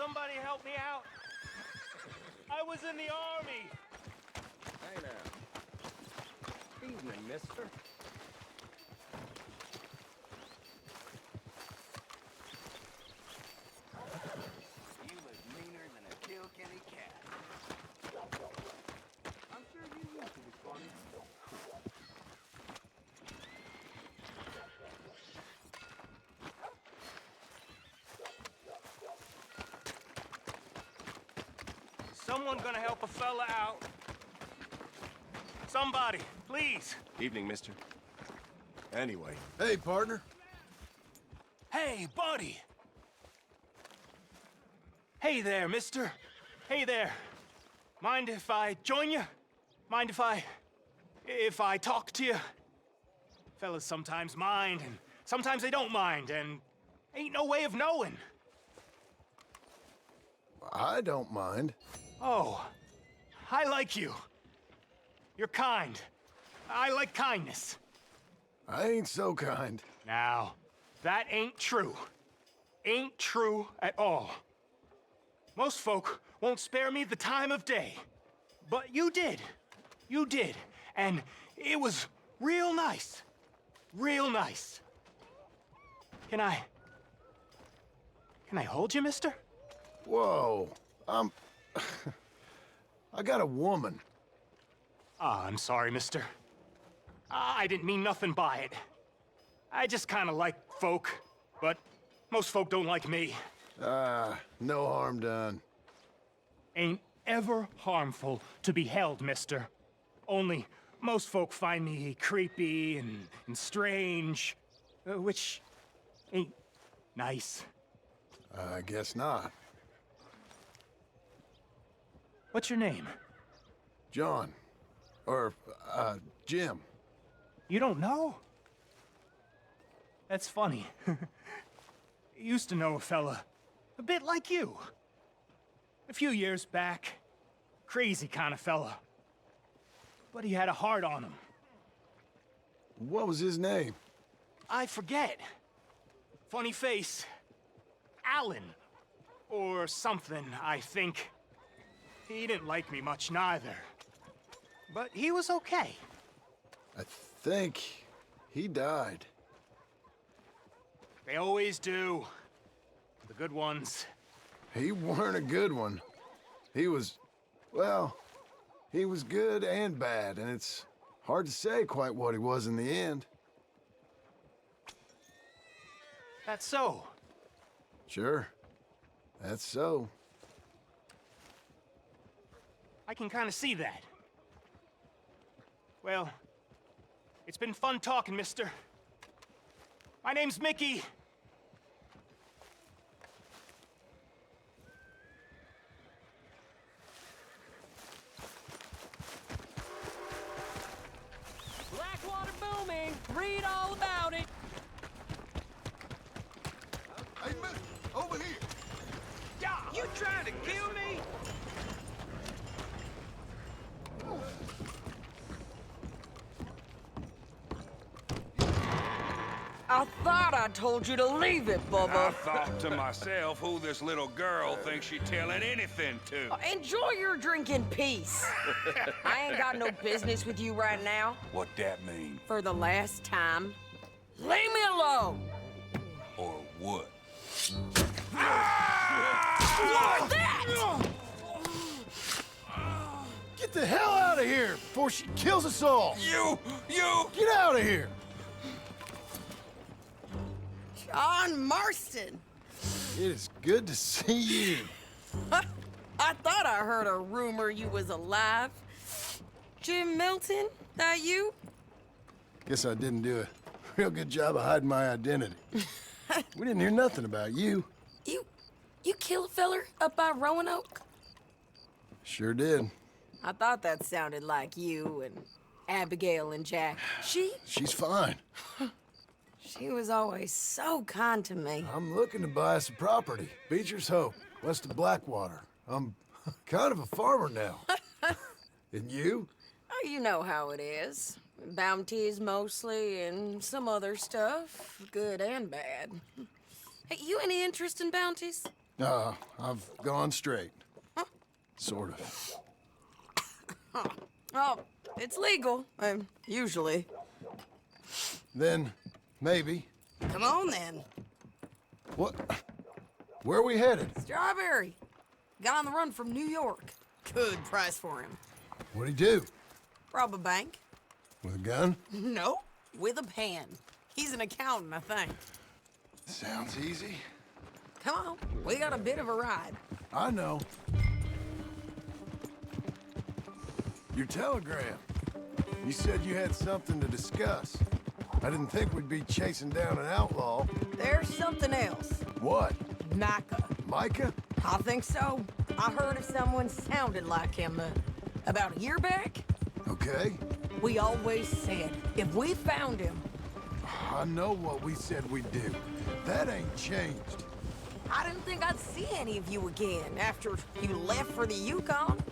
somebody help me out? I was in the army. Hey now. Evening, mister. You look meaner than a Kilkenny cat. I'm sure you used to be funny. Someone gonna help a fella out. Somebody, please. Evening, mister. Anyway. Hey, partner. Hey, buddy. Hey there, mister. Hey there. Mind if I join you? Mind if I talk to you? Fellas sometimes mind, and sometimes they don't mind, and ain't no way of knowing. I don't mind. Oh, I like you. You're kind. I like kindness. I ain't so kind. Now, that ain't true. Ain't true at all. Most folk won't spare me the time of day. But you did. You did. And it was real nice. Real nice. Can I hold you, mister? Whoa. I got a woman. Ah, I'm sorry, mister. I didn't mean nothing by it. I just kinda like folk, but most folk don't like me. No harm done. Ain't ever harmful to be held, mister. Only most folk find me creepy and strange, which ain't nice. I guess not. What's your name? John. Or, Jim. You don't know? That's funny. Used to know a fella a bit like you. A few years back. Crazy kind of fella. But he had a heart on him. What was his name? I forget. Funny face. Alan. Or something, I think. He didn't like me much neither. But he was okay. I think he died. They always do. The good ones. He weren't a good one. He was, well, he was good and bad, and it's hard to say quite what he was in the end. That's so. Sure. That's so. I can kind of see that. Well, it's been fun talking, mister. My name's Mickey. Blackwater booming. Read all about it. Hey, mister, over here! You trying to kill me? I thought I told you to leave it, I Bubba. thought to myself who this little girl thinks she telling anything to. Enjoy your drink in peace. I ain't got no business with you right now. What that mean? For the last time, leave me alone. Or what? What's that? Get the hell out of here before she kills us all! You! Get out of here! John Marston. It is good to see you. I thought I heard a rumor you was alive. Jim Milton, that you? Guess I didn't do a real good job of hiding my identity. We didn't hear nothing about you. You kill a feller up by Roanoke? Sure did. I thought that sounded like you and Abigail and Jack. She's fine. She was always so kind to me. I'm looking to buy some property. Beecher's Hope, west of Blackwater. I'm kind of a farmer now. And you? Oh, you know how it is. Bounties mostly, and some other stuff, good and bad. Hey, you any interest in bounties? I've gone straight. Sort of. Oh, it's legal, usually. Then, maybe. Come on, then. What? Where are we headed? Strawberry. Got on the run from New York. Good price for him. What'd he do? Rob a bank. With a gun? No, with a pen. He's an accountant, I think. Sounds easy. Come on, we got a bit of a ride. I know. Your telegram. You said you had something to discuss. I didn't think we'd be chasing down an outlaw. There's something else. What? Micah. Micah? I think so. I heard of someone sounded like him about a year back. Okay. We always said if we found him, I know what we said we'd do. That ain't changed. I didn't think I'd see any of you again after you left for the Yukon.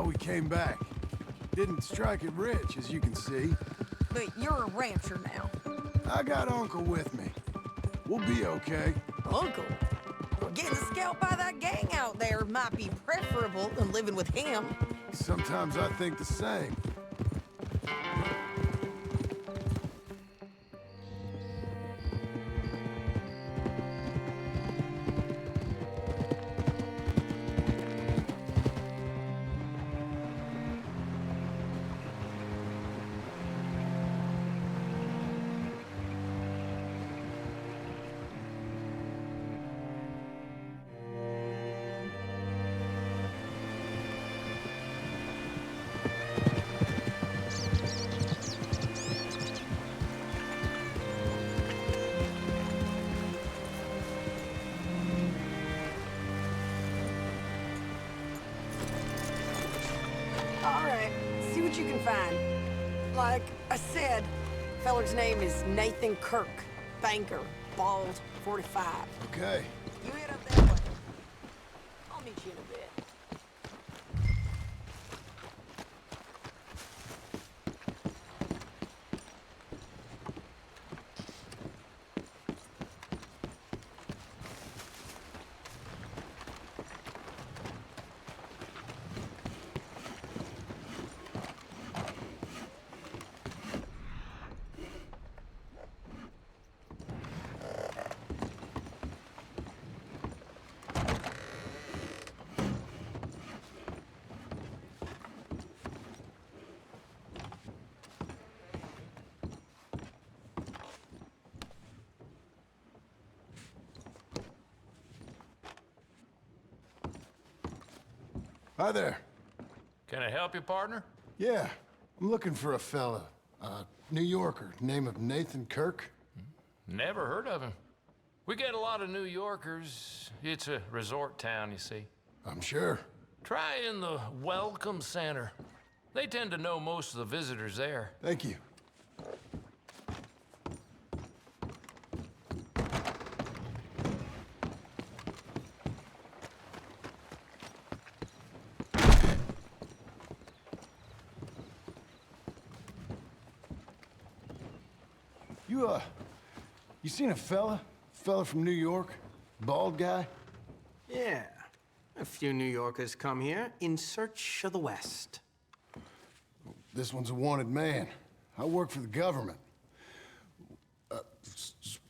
We came back. Didn't strike it rich, as you can see. But you're a rancher now. I got Uncle with me. We'll be okay. Uncle? Getting scalped by that gang out there might be preferable than living with him. Sometimes I think the same. All right, see what you can find. Like I said, feller's name is Nathan Kirk. Banker, bald, 45. Okay. You head up that way. I'll meet you in a bit. Hi there. Can I help you, partner? Yeah, I'm looking for a fella. New Yorker, name of Nathan Kirk. Never heard of him. We get a lot of New Yorkers. It's a resort town, you see. I'm sure. Try in the Welcome Center. They tend to know most of the visitors there. Thank you. You seen a fella? Fella from New York? Bald guy? Yeah. A few New Yorkers come here in search of the West. This one's a wanted man. I work for the government.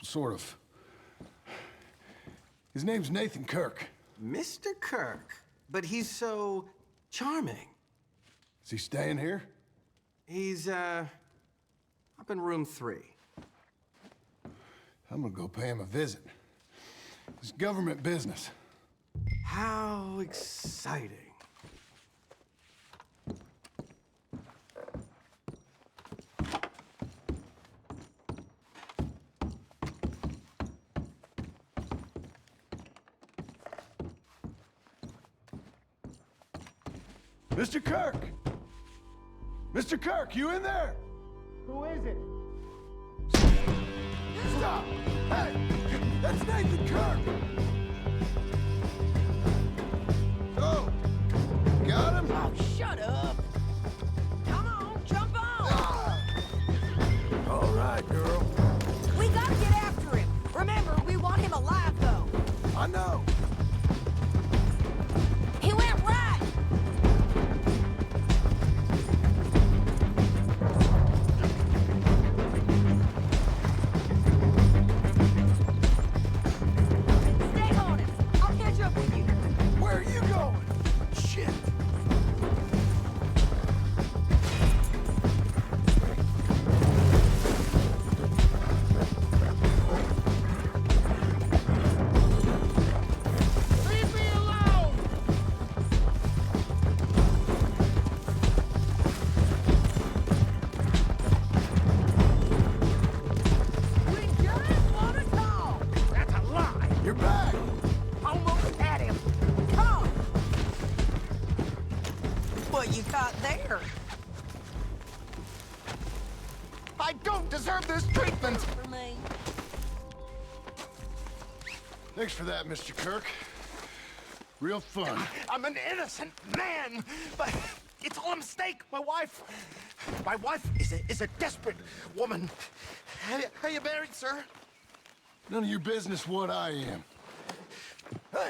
Sort of. His name's Nathan Kirk. Mr. Kirk? But he's so charming. Is he staying here? He's, up in room 3. I'm gonna go pay him a visit. It's government business. How exciting. Mr. Kirk! Mr. Kirk, you in there? Who is it? Stop! Hey! That's Nathan Kirk! So, got him? Oh, shut up. Come on, jump on. Ah! All right, girl. We gotta get after him. Remember, we want him alive, though. I know. You're back! Almost had him. Come on. What you caught there? I don't deserve this treatment! For me. Thanks for that, Mr. Kirk. Real fun. I'm an innocent man, but it's all a mistake. My wife is a desperate woman. Are you married, sir? None of your business what I am. Hey,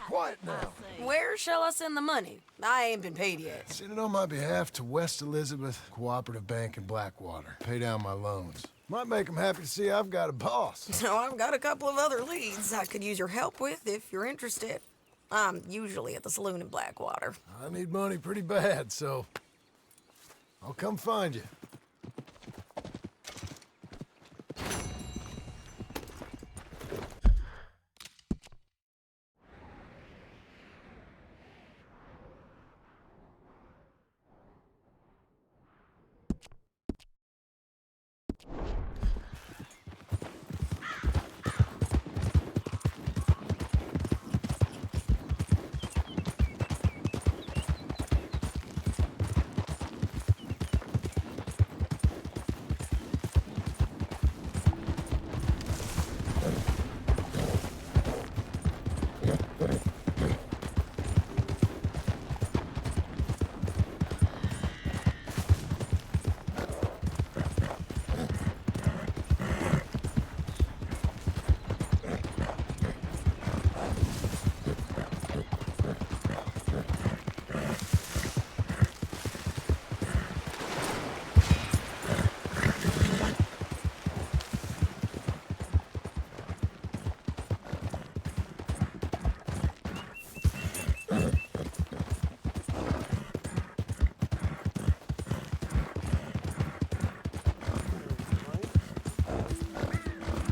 quiet now. Where shall I send the money? I ain't been paid yet. Send it on my behalf to West Elizabeth Cooperative Bank in Blackwater. Pay down my loans. Might make them happy to see I've got a boss. So I've got a couple of other leads I could use your help with if you're interested. I'm usually at the saloon in Blackwater. I need money pretty bad, so I'll come find you.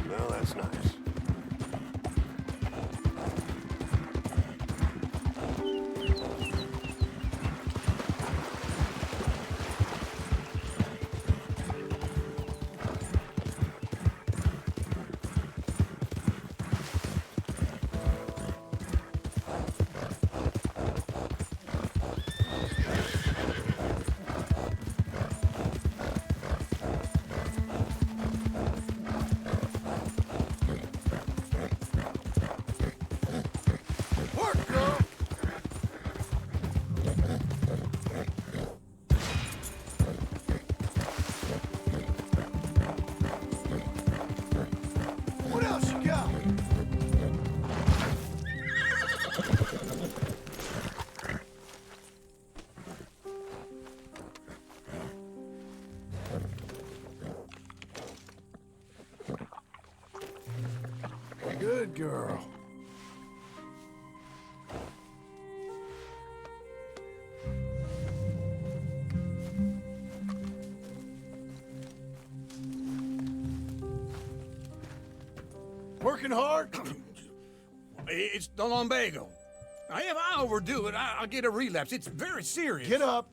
Well, that's nice. Work, girl! What else you got? Good girl. Working hard? It's the lumbago. Now, if I overdo it, I'll get a relapse. It's very serious. Get up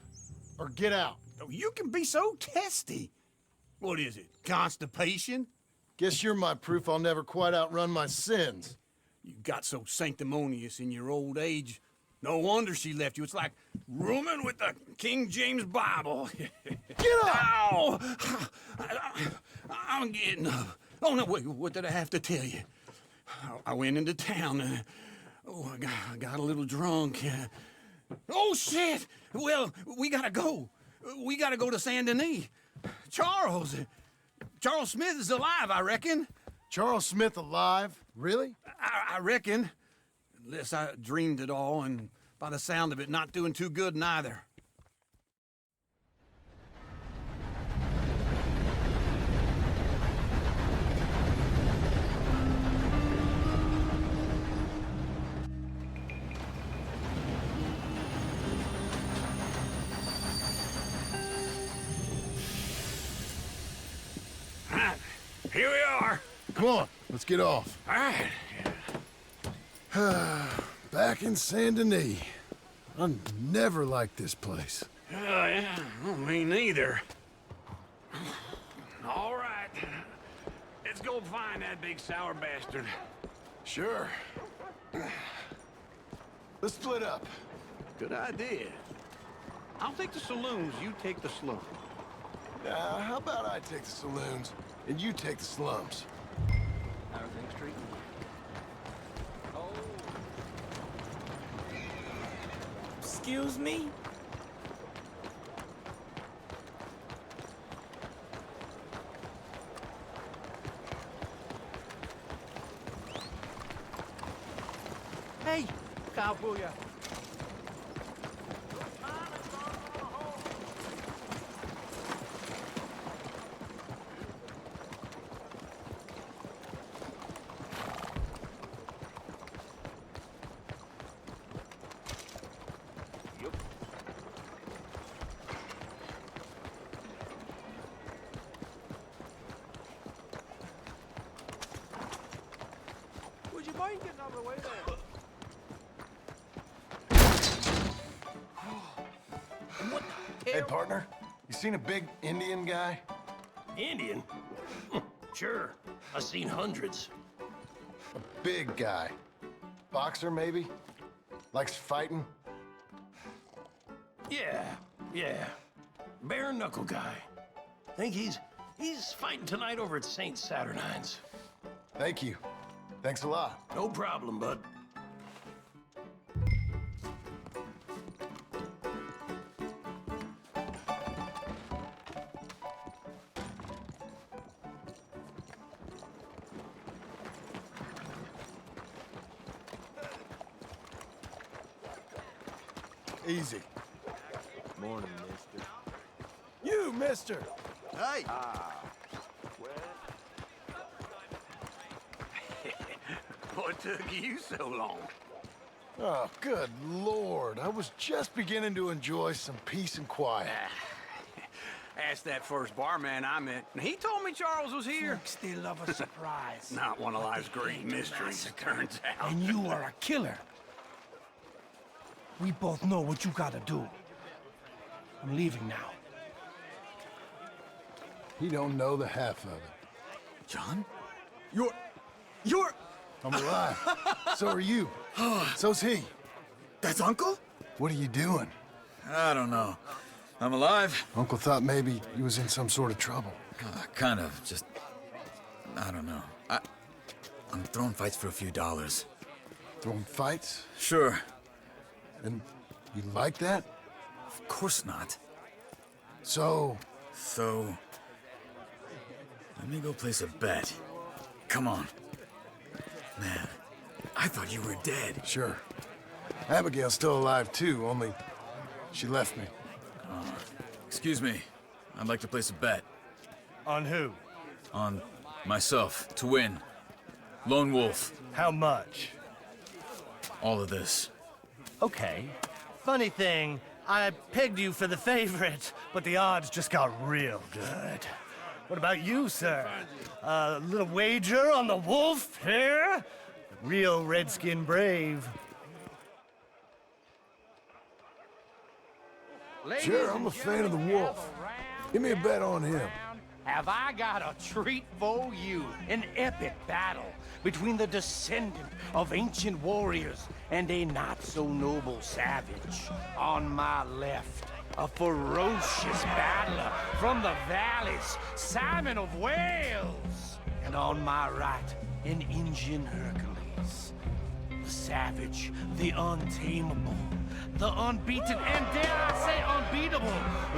or get out. Oh, you can be so testy. What is it, constipation? Guess you're my proof I'll never quite outrun my sins. You got so sanctimonious in your old age. No wonder she left you. It's like rooming with the King James Bible. Get up! Ow! I'm getting up. Oh, no, wait, what did I have to tell you? I went into town. I got a little drunk. Oh, shit! Well, we gotta go. We gotta go to Saint Denis. Charles Smith is alive, I reckon. Charles Smith alive? Really? I reckon. Unless I dreamed it all, and by the sound of it, not doing too good neither. Here we are. Come on, let's get off. All right. Back in Saint Denis. I never liked this place. Yeah, well, me neither. All right. Let's go find that big sour bastard. Sure. Let's split up. Good idea. I'll take the saloons, you take the slums. How about I take the saloons, and you take the slums? How are things treating you? Oh. Excuse me? Hey, cowboy. Would you mind getting out of the way there? Hey, partner. You seen a big Indian guy? Indian? Sure. I've seen hundreds. A big guy. Boxer, maybe? Likes fighting? Yeah. Bare knuckle guy. Think he's fighting tonight over at St. Saturnine's. Thank you. Thanks a lot. No problem, bud. Easy. Morning, mister. You, mister! Hey! What took you so long? Oh, good Lord. I was just beginning to enjoy some peace and quiet. Asked that first barman I met, and he told me Charles was here. Folks, they love a surprise. Not one of life's great mysteries, turns out. And you are a killer. We both know what you gotta do. I'm leaving now. He don't know the half of it. John? You're... I'm alive. So are you. So's he. That's Uncle? What are you doing? I don't know. I'm alive. Uncle thought maybe he was in some sort of trouble. Kind of. Just... I don't know. I'm throwing fights for a few dollars. Throwing fights? Sure. And you like that? Of course not. So... So... Let me go place a bet. Come on. Man, I thought you were dead. Sure. Abigail's still alive too, only she left me. Excuse me. I'd like to place a bet. On who? On myself, to win. Lone Wolf. How much? All of this. Okay. Funny thing, I pegged you for the favorite, but the odds just got real good. What about you, sir? A little wager on the wolf here? Real redskin brave. Sure, I'm a fan of the wolf. Give me a bet on him. Have I got a treat for you? An epic battle between the descendant of ancient warriors and a not-so-noble savage. On my left, a ferocious battler from the valleys, Simon of Wales. And on my right, an Indian Hercules. The savage, the untamable, the unbeaten, and dare I say unbeatable,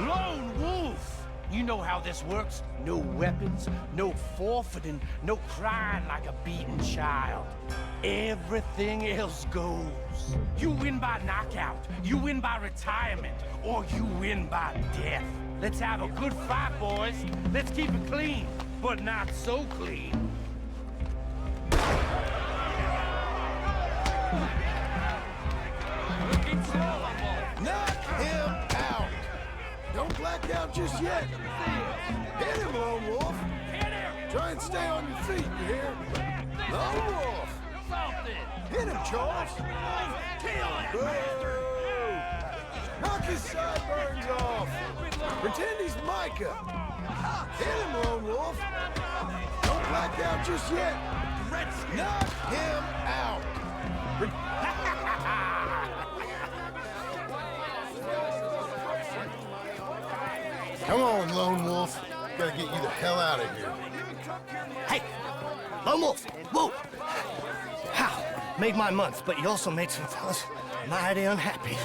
Lone Wolf. You know how this works. No weapons, no forfeiting, no crying like a beaten child. Everything else goes. You win by knockout, you win by retirement, or you win by death. Let's have a good fight, boys. Let's keep it clean, but not so clean. Knock him out! Don't black out just yet. Hit him, Lone Wolf. Try and stay on your feet, you hear? Lone Wolf. Hit him, Charles. Boo! Knock his sideburns off. Pretend he's Micah. Hit him, Lone Wolf. Don't black out just yet. Knock him Come on, Lone Wolf. Gotta get you the hell out of here. Hey, Lone Wolf, whoa! How? Made my month, but you also made some fellas mighty unhappy.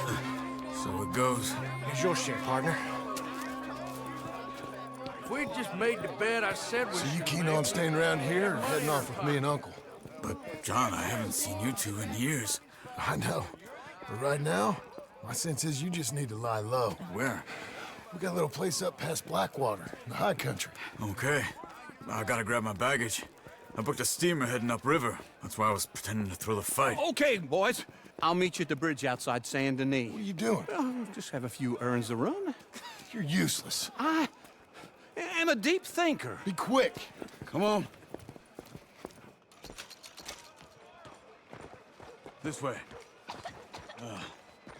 So it goes. Here's your share, partner. If we'd just made the bed I said we So you should keen make, on staying around here or heading off with me and Uncle? But, John, I haven't seen you two in years. I know. But right now, my sense is you just need to lie low. Where? We got a little place up past Blackwater, in the high country. Okay. I gotta grab my baggage. I booked a steamer heading upriver. That's why I was pretending to throw the fight. Okay, boys. I'll meet you at the bridge outside Saint Denis. What are you doing? Just have a few errands to run. You're useless. I am a deep thinker. Be quick. Come on. This way.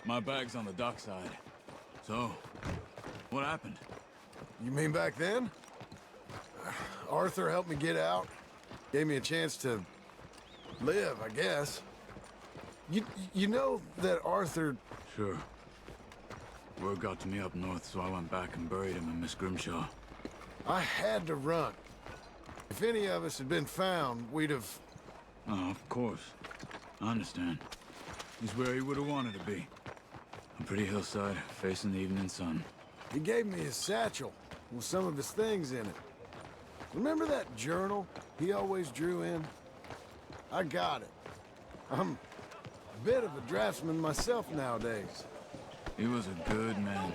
My bag's on the dockside. So, what happened? You mean back then? Arthur helped me get out. Gave me a chance to live, I guess. You know that Arthur... Sure. Word got to me up north, so I went back and buried him in Miss Grimshaw. I had to run. If any of us had been found, we'd have... Oh, of course. I understand. He's where he would have wanted to be. A pretty hillside, facing the evening sun. He gave me his satchel with some of his things in it. Remember that journal he always drew in? I got it. I'm a bit of a draftsman myself nowadays. He was a good man.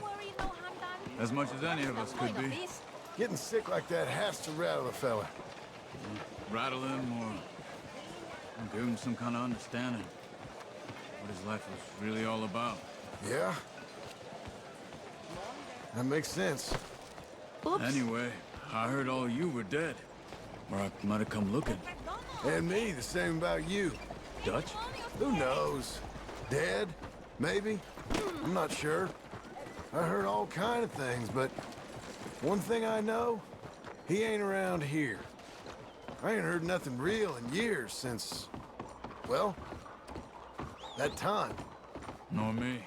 As much as any of us could be. Getting sick like that has to rattle a fella. Rattle him or give him some kind of understanding. What his life was really all about. Yeah? That makes sense. Oops. Anyway, I heard all you were dead. Or I might have come looking. And me, the same about you. Dutch? Who knows? Dead? Maybe? I'm not sure. I heard all kind of things, but one thing I know, he ain't around here. I ain't heard nothing real in years since, well, that time. Nor me.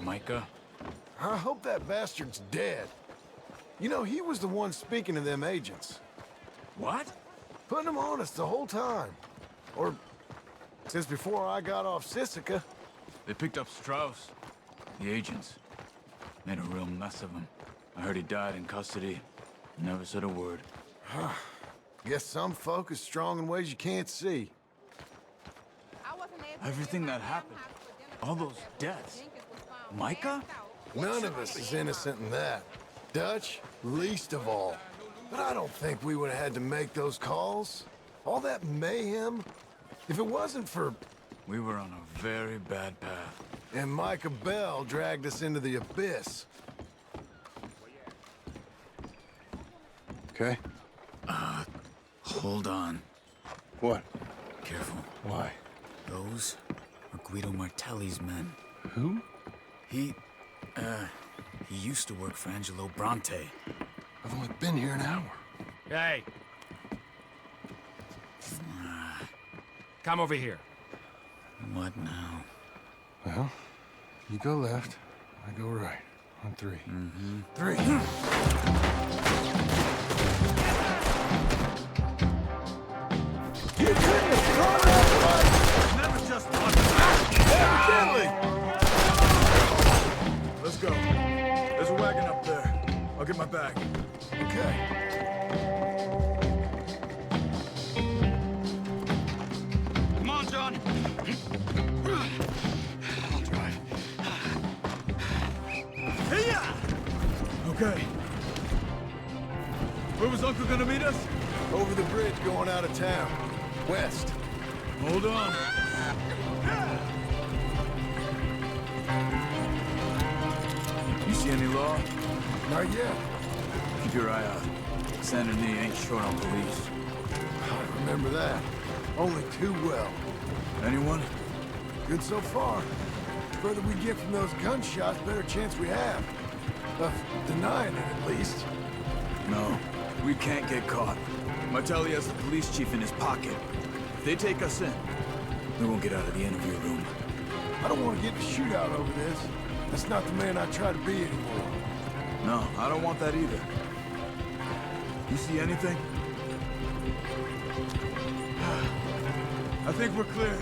Micah? I hope that bastard's dead. You know, he was the one speaking to them agents. What? Putting them on us the whole time. Or since before I got off Sisika. They picked up Strauss. The agents. Made a real mess of him. I heard he died in custody. Never said a word. Guess some folk is strong in ways you can't see. Everything that happened. All those deaths. Micah? None of us is innocent in that. Dutch, least of all. But I don't think we would have had to make those calls. All that mayhem. If it wasn't for... We were on a very bad path. And Micah Bell dragged us into the abyss. Okay? Hold on. What? Careful. Why? Those are Guido Martelli's men. Who? He used to work for Angelo Bronte. I've only been here an hour. Hey. Come over here. What now? Well, you go left, I go right. On three. Mm-hmm. 3. You couldn't have gone that right! Never just one. Evidently! Let's go. There's a wagon up there. I'll get my bag. Okay. Come on, John. I'll drive. Okay. Where was Uncle gonna meet us? Over the bridge going out of town. West. Hold on. You see any law? Not yet. Keep your eye out. Saint Denis ain't short on police. I remember that. Only too well. Anyone? Good so far. The further we get from those gunshots, better chance we have. Of denying it, at least. No, we can't get caught. Martelli has the police chief in his pocket. If they take us in, We won't get out of the interview room. I don't want to get in a shootout over this. That's not the man I try to be anymore. No, I don't want that either. You see anything? I think we're clear.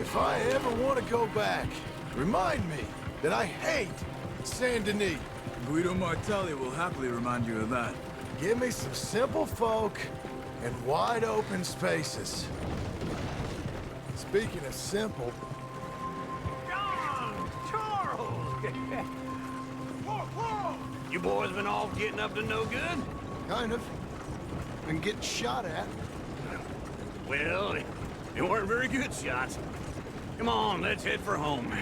If I ever want to go back, remind me that I hate Saint Denis. Guido Martelli will happily remind you of that. Give me some simple folk and wide open spaces. Speaking of simple... John! Charles! Whoa! You boys been off getting up to no good? Kind of. Been getting shot at. Well, they weren't very good shots. Come on, let's head for home.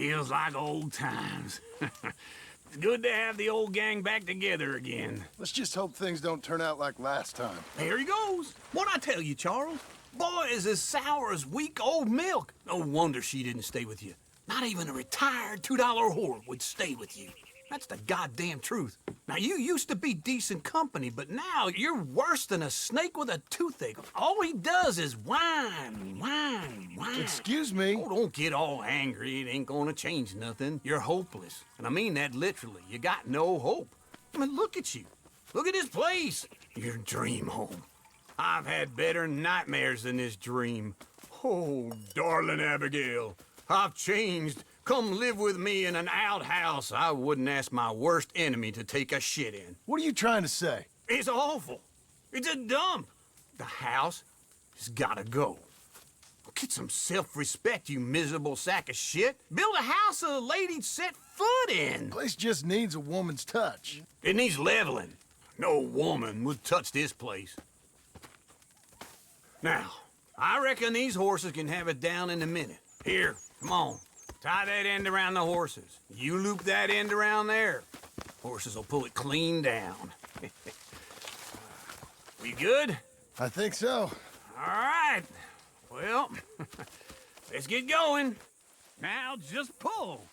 Feels like old times. It's good to have the old gang back together again. Let's just hope things don't turn out like last time. There he goes. What'd I tell you, Charles? Boy is as sour as weak old milk. No wonder she didn't stay with you. Not even a retired $2 whore would stay with you. That's the goddamn truth. Now, you used to be decent company, but now you're worse than a snake with a toothache. All he does is whine, whine, whine. Excuse me? Oh, don't get all angry. It ain't gonna change nothing. You're hopeless. And I mean that literally. You got no hope. I mean, look at you. Look at this place. Your dream home. I've had better nightmares than this dream. Oh, darling Abigail, I've changed. Come live with me in an outhouse I wouldn't ask my worst enemy to take a shit in. What are you trying to say? It's awful. It's a dump. The house has gotta go. Get some self-respect, you miserable sack of shit. Build a house a lady'd set foot in. The place just needs a woman's touch. It needs leveling. No woman would touch this place. Now, I reckon these horses can have it down in a minute. Here, come on. Tie that end around the horses. You loop that end around there. Horses will pull it clean down. We good? I think so. All right. Well, let's get going. Now just pull.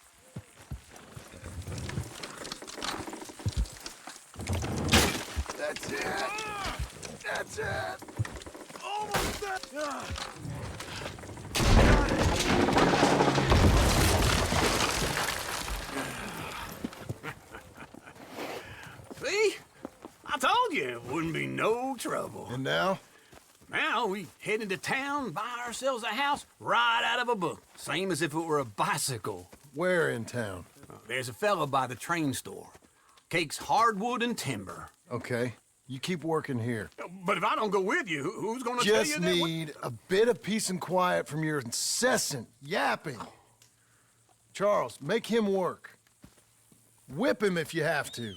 That's it. That's it. Almost there. See? I told you it wouldn't be no trouble. And now? Now we head into town, buy ourselves a house right out of a book. Same as if it were a bicycle. Where in town? There's a fella by the train store. Cakes hardwood and timber. Okay. You keep working here. But if I don't go with you, who's gonna tell you Just that? need a bit of peace and quiet from your incessant yapping. Charles, make him work. Whip him if you have to.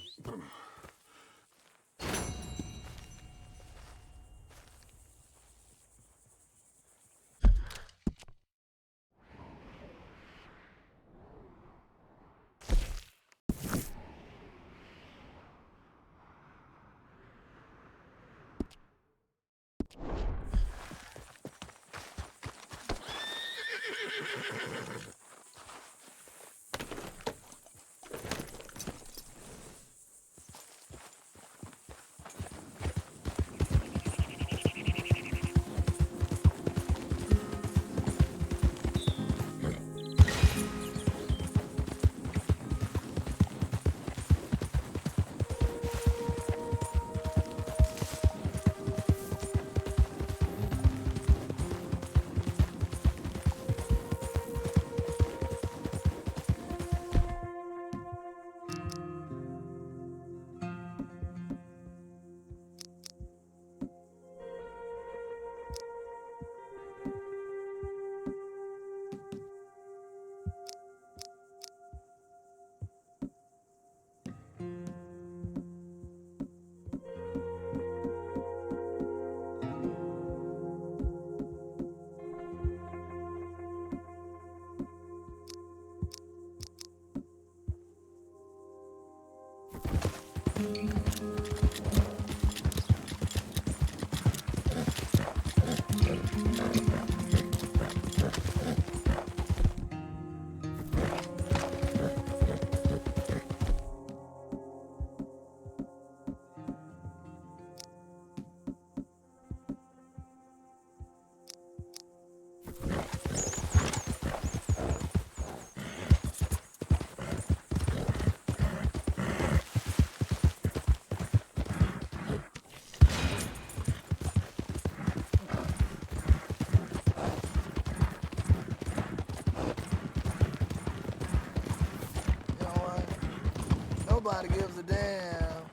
Nobody gives a damn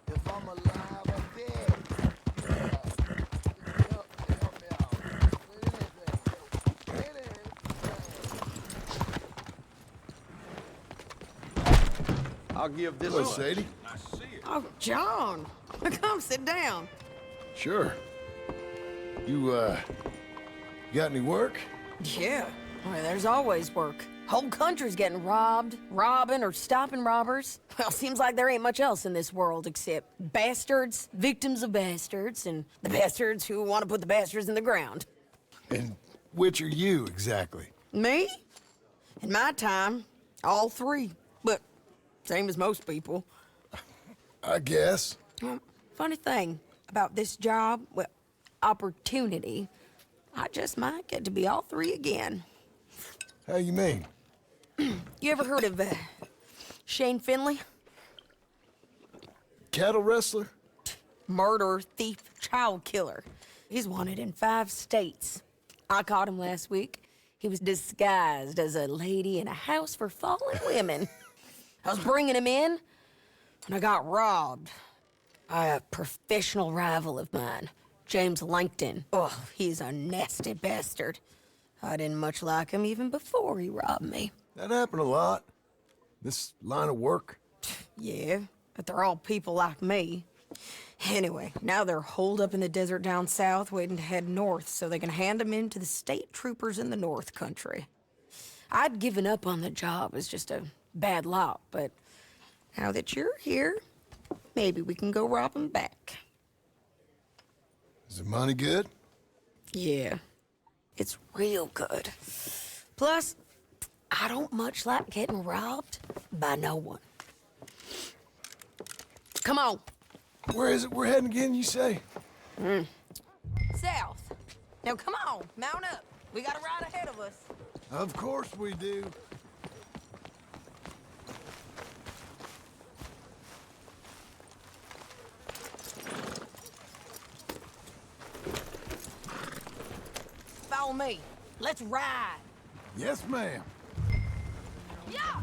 if I'm alive or dead. Help me out with anything. I'll give this Hello, one. Sadie. Oh, John. Come sit down. Sure. You got any work? Yeah. Well, there's always work. Whole country's getting robbed, robbing, or stopping robbers. Well, seems like there ain't much else in this world except bastards, victims of bastards, and the bastards who want to put the bastards in the ground. And which are you, exactly? Me? In my time, all three. But same as most people. I guess. Well, funny thing about this job, well, opportunity, I just might get to be all three again. How you mean? You ever heard of Shane Finley? Cattle wrestler? Murderer, thief, child killer. He's wanted in 5 states. I caught him last week. He was disguised as a lady in a house for fallen women. I was bringing him in, and I got robbed by a professional rival of mine, James Langton. Oh, he's a nasty bastard. I didn't much like him even before he robbed me. That happened a lot. This line of work. Yeah, but they're all people like me. Anyway, now they're holed up in the desert down south, waiting to head north so they can hand them in to the state troopers in the north country. I'd given up on the job as just a bad lot, but now that you're here, maybe we can go rob them back. Is the money good? Yeah, it's real good. Plus, I don't much like getting robbed by no one. Come on. Where is it we're heading again, you say? South. Now come on, mount up. We got a ride ahead of us. Of course we do. Follow me. Let's ride. Yes, ma'am. Yeah.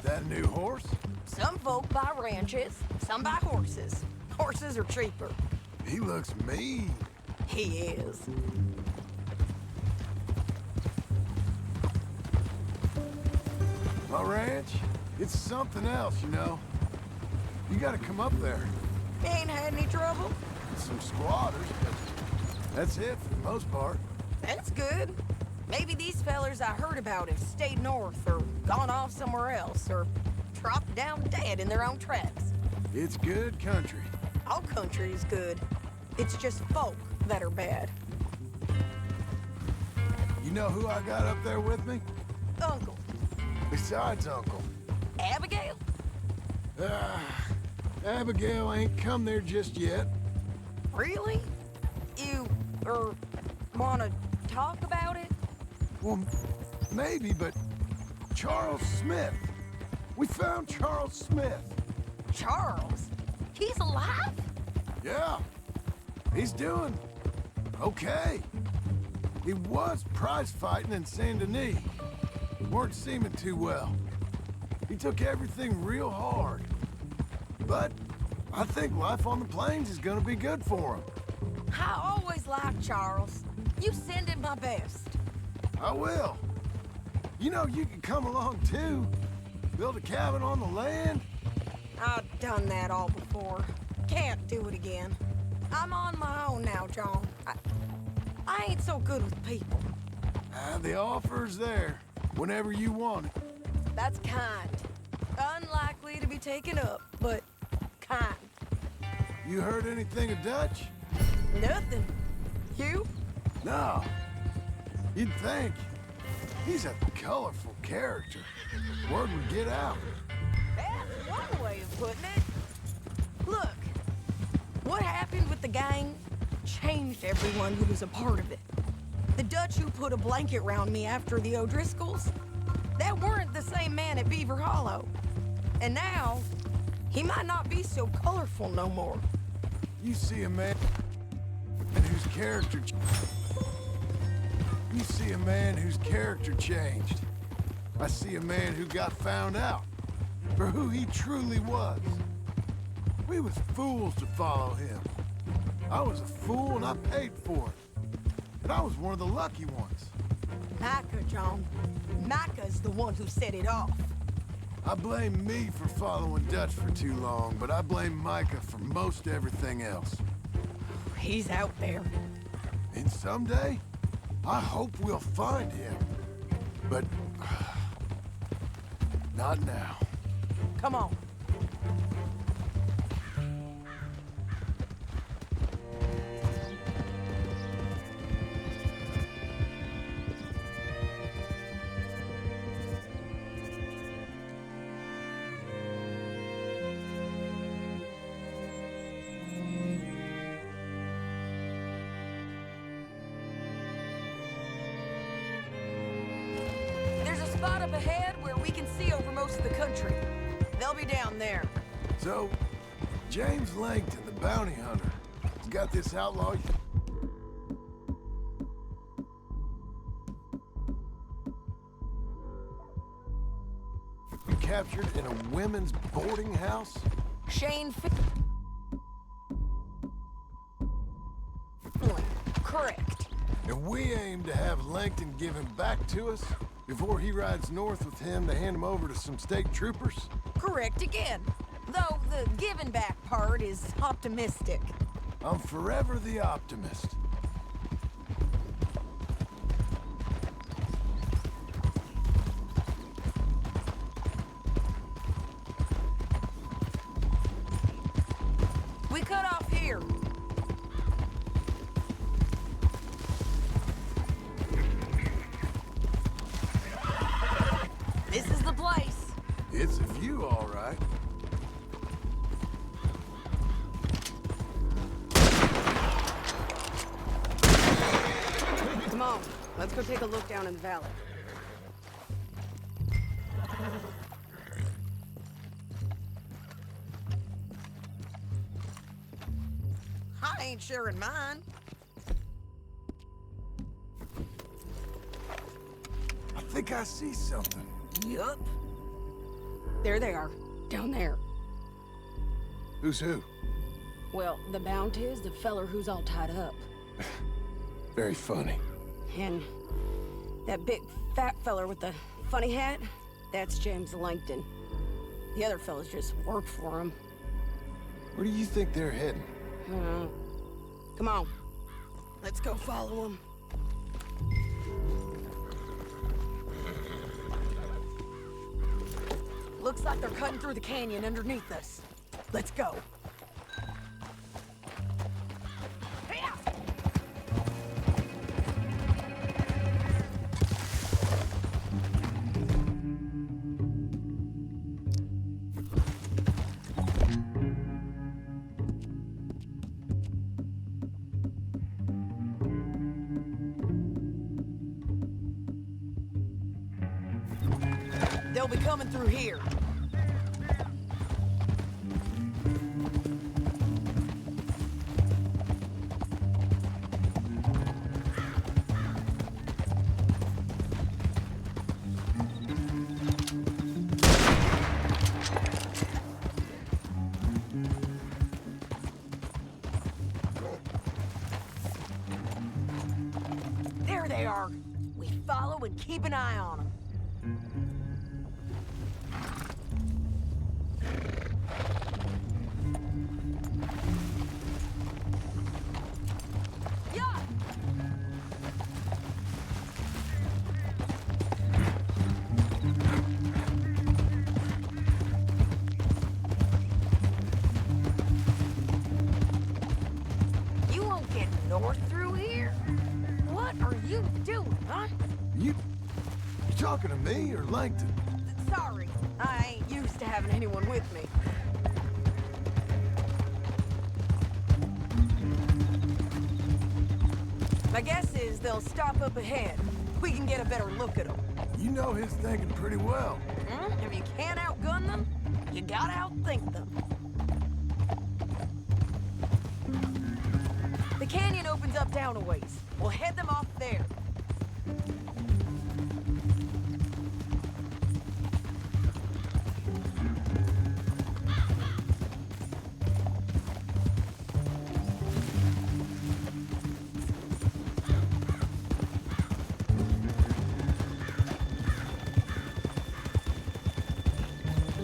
That a new horse? Some folk buy ranches, some buy horses. Horses are cheaper. He looks mean. He is. My ranch, it's something else, you know. You gotta come up there. Ain't had any trouble? Some squatters, but that's it for the most part. That's good. Maybe these fellers I heard about have stayed north or gone off somewhere else or dropped down dead in their own tracks. It's good country. All country is good. It's just folk that are bad. You know who I got up there with me? Uncle. Besides Uncle. Abigail? Abigail ain't come there just yet. Really? You, wanna talk about it? Well, maybe, but Charles Smith. We found Charles Smith. Charles? He's alive? Yeah. He's doing okay. He was prize fighting in Saint Denis. Weren't seeming too well. He took everything real hard. But I think life on the plains is gonna be good for him. I always liked Charles. You send him my best. I will. You know, you can come along too. Build a cabin on the land. I've done that all before. Can't do it again. I'm on my own now, John. I ain't so good with people. The offer's there, whenever you want it. That's kind. Unlikely to be taken up, but kind. You heard anything of Dutch? Nothing. You? No. You'd think. He's a colorful character. Word would get out. That's one way of putting it. Look, what happened with the gang changed everyone who was a part of it. The Dutch who put a blanket round me after the O'Driscolls, that weren't the same man at Beaver Hollow. And now, he might not be so colorful no more. You see a man whose character... You see a man whose character changed. I see a man who got found out for who he truly was. We was fools to follow him. I was a fool and I paid for it. But I was one of the lucky ones. Micah, John. Micah's the one who set it off. I blame me for following Dutch for too long, but I blame Micah for most everything else. He's out there, And someday, I hope we'll find him. But not now. Come on. There's a spot up ahead where we can see over most of the country. They'll be down there. So, James Langton, the bounty hunter, has got this outlaw. Captured in a women's boarding house? Shane Correct. And we aim to have Langton give him back to us before he rides north with him to hand him over to some state troopers? Correct again. Though the giving back part is optimistic. I'm forever the optimist. We cut off here. This is the place. It's a view, all right. Come on, let's go take a look down in the valley. I ain't sharing mine. I think I see something. Yup. There they are, down there. Who's who? Well, the bounty is the feller who's all tied up. Very funny. And that big fat feller with the funny hat, that's James Langton. The other fellas just work for him. Where do you think they're heading? Come on, let's go follow him. Looks like they're cutting through the canyon underneath us. Let's go. They'll be coming through here. There they are. We follow and keep an eye on them. You won't get north through here? What are you doing, huh? You talking to me or Langton? Sorry, I ain't used to having anyone with me. My guess is they'll stop up ahead. We can get a better look at them. You know his thinking pretty well. If you can't outgun them, you gotta outthink them. The canyon opens up down a ways. We'll head them off there.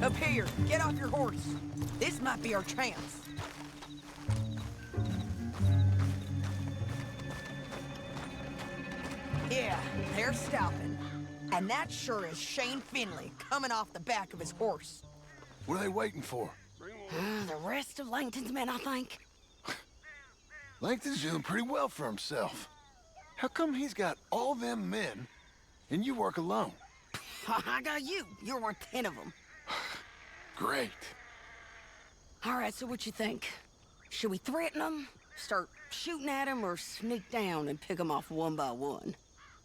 Up here, get off your horse. This might be our chance. They're stopping. And that sure is Shane Finley coming off the back of his horse. What are they waiting for? The rest of Langton's men, I think. Langton's doing pretty well for himself. How come he's got all them men, and you work alone? I got you. You're worth 10 of them. Great. All right, so what you think? Should we threaten them, start shooting at them, or sneak down and pick them off one by one?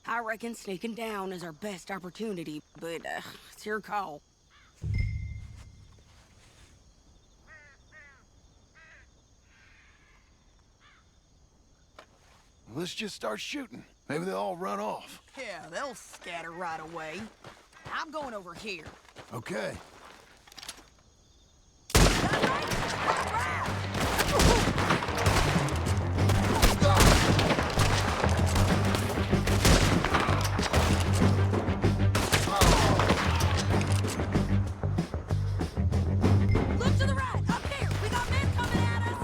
I reckon sneaking down is our best opportunity, but it's your call. Let's just start shooting. Maybe they'll all run off. Yeah, they'll scatter right away. I'm going over here. Okay. Look to the right, up here. We got men coming at us.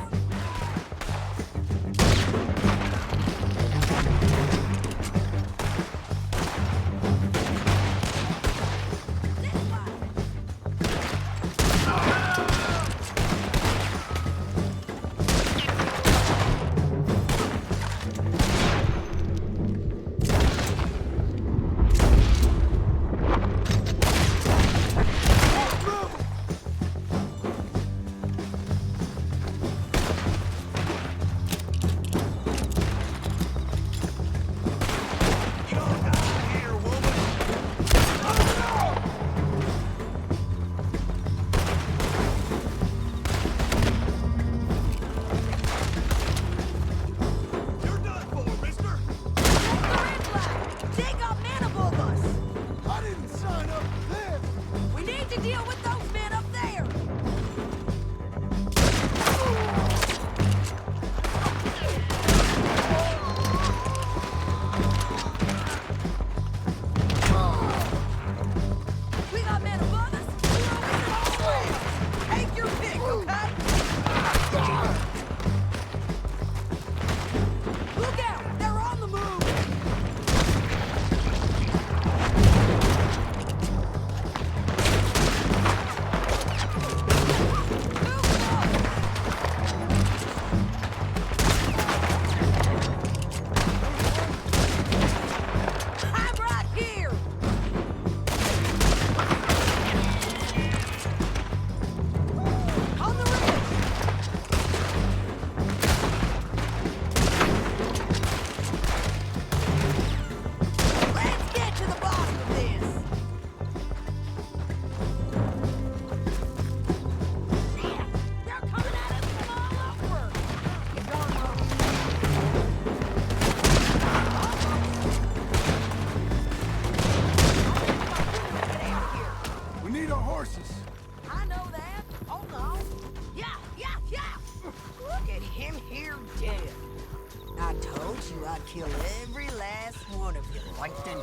I'd kill every last one of you, Langton.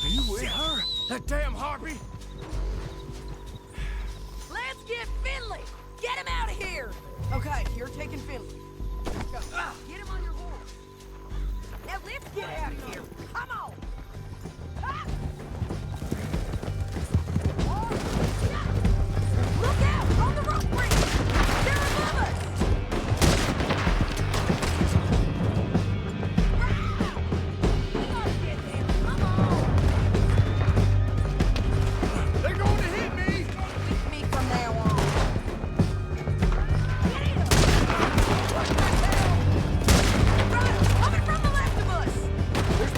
Are you with her? That damn harpy? Let's get Finley! Get him out of here! Okay, you're taking Finley. Go. Get him on your horse. Now let's get out of here. Come on! Ah! Look out! On the rope bridge! They're above us! We gotta get there. Come on! They're going to hit me! With me from now on. Get him! What the hell? Right, coming from the left of us! There's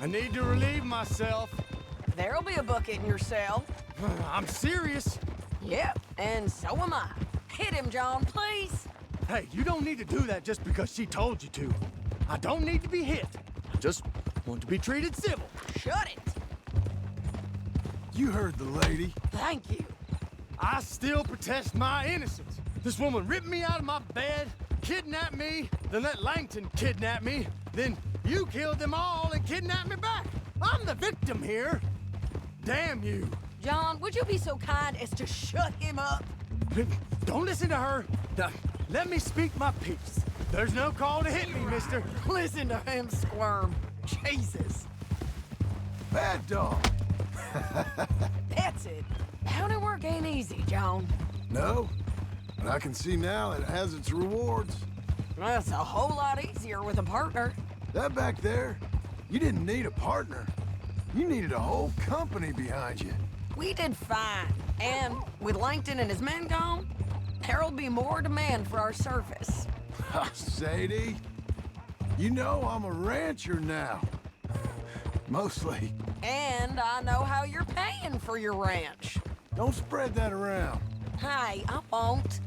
I need to relieve myself. There'll be a bucket in your cell. I'm serious. Yep, and so am I. Hit him, John, please. Hey, you don't need to do that just because she told you to. I don't need to be hit. I just want to be treated civil. Shut it. You heard the lady. Thank you. I still protest my innocence. This woman ripped me out of my bed, kidnapped me, then let Langton kidnap me, then you killed them all and kidnapped me back. I'm the victim here. Damn you. John, would you be so kind as to shut him up? Don't listen to her. Let me speak my piece. There's no call to hit me, mister. Listen to him squirm. Jesus. Bad dog. That's it. Bound work ain't easy, John. No, but I can see now it has its rewards. That's a whole lot easier with a partner. That back there, you didn't need a partner. You needed a whole company behind you. We did fine. And with Langton and his men gone, there'll be more demand for our service. Sadie, you know I'm a rancher now. Mostly. And I know how you're paying for your ranch. Don't spread that around. Hey, I won't.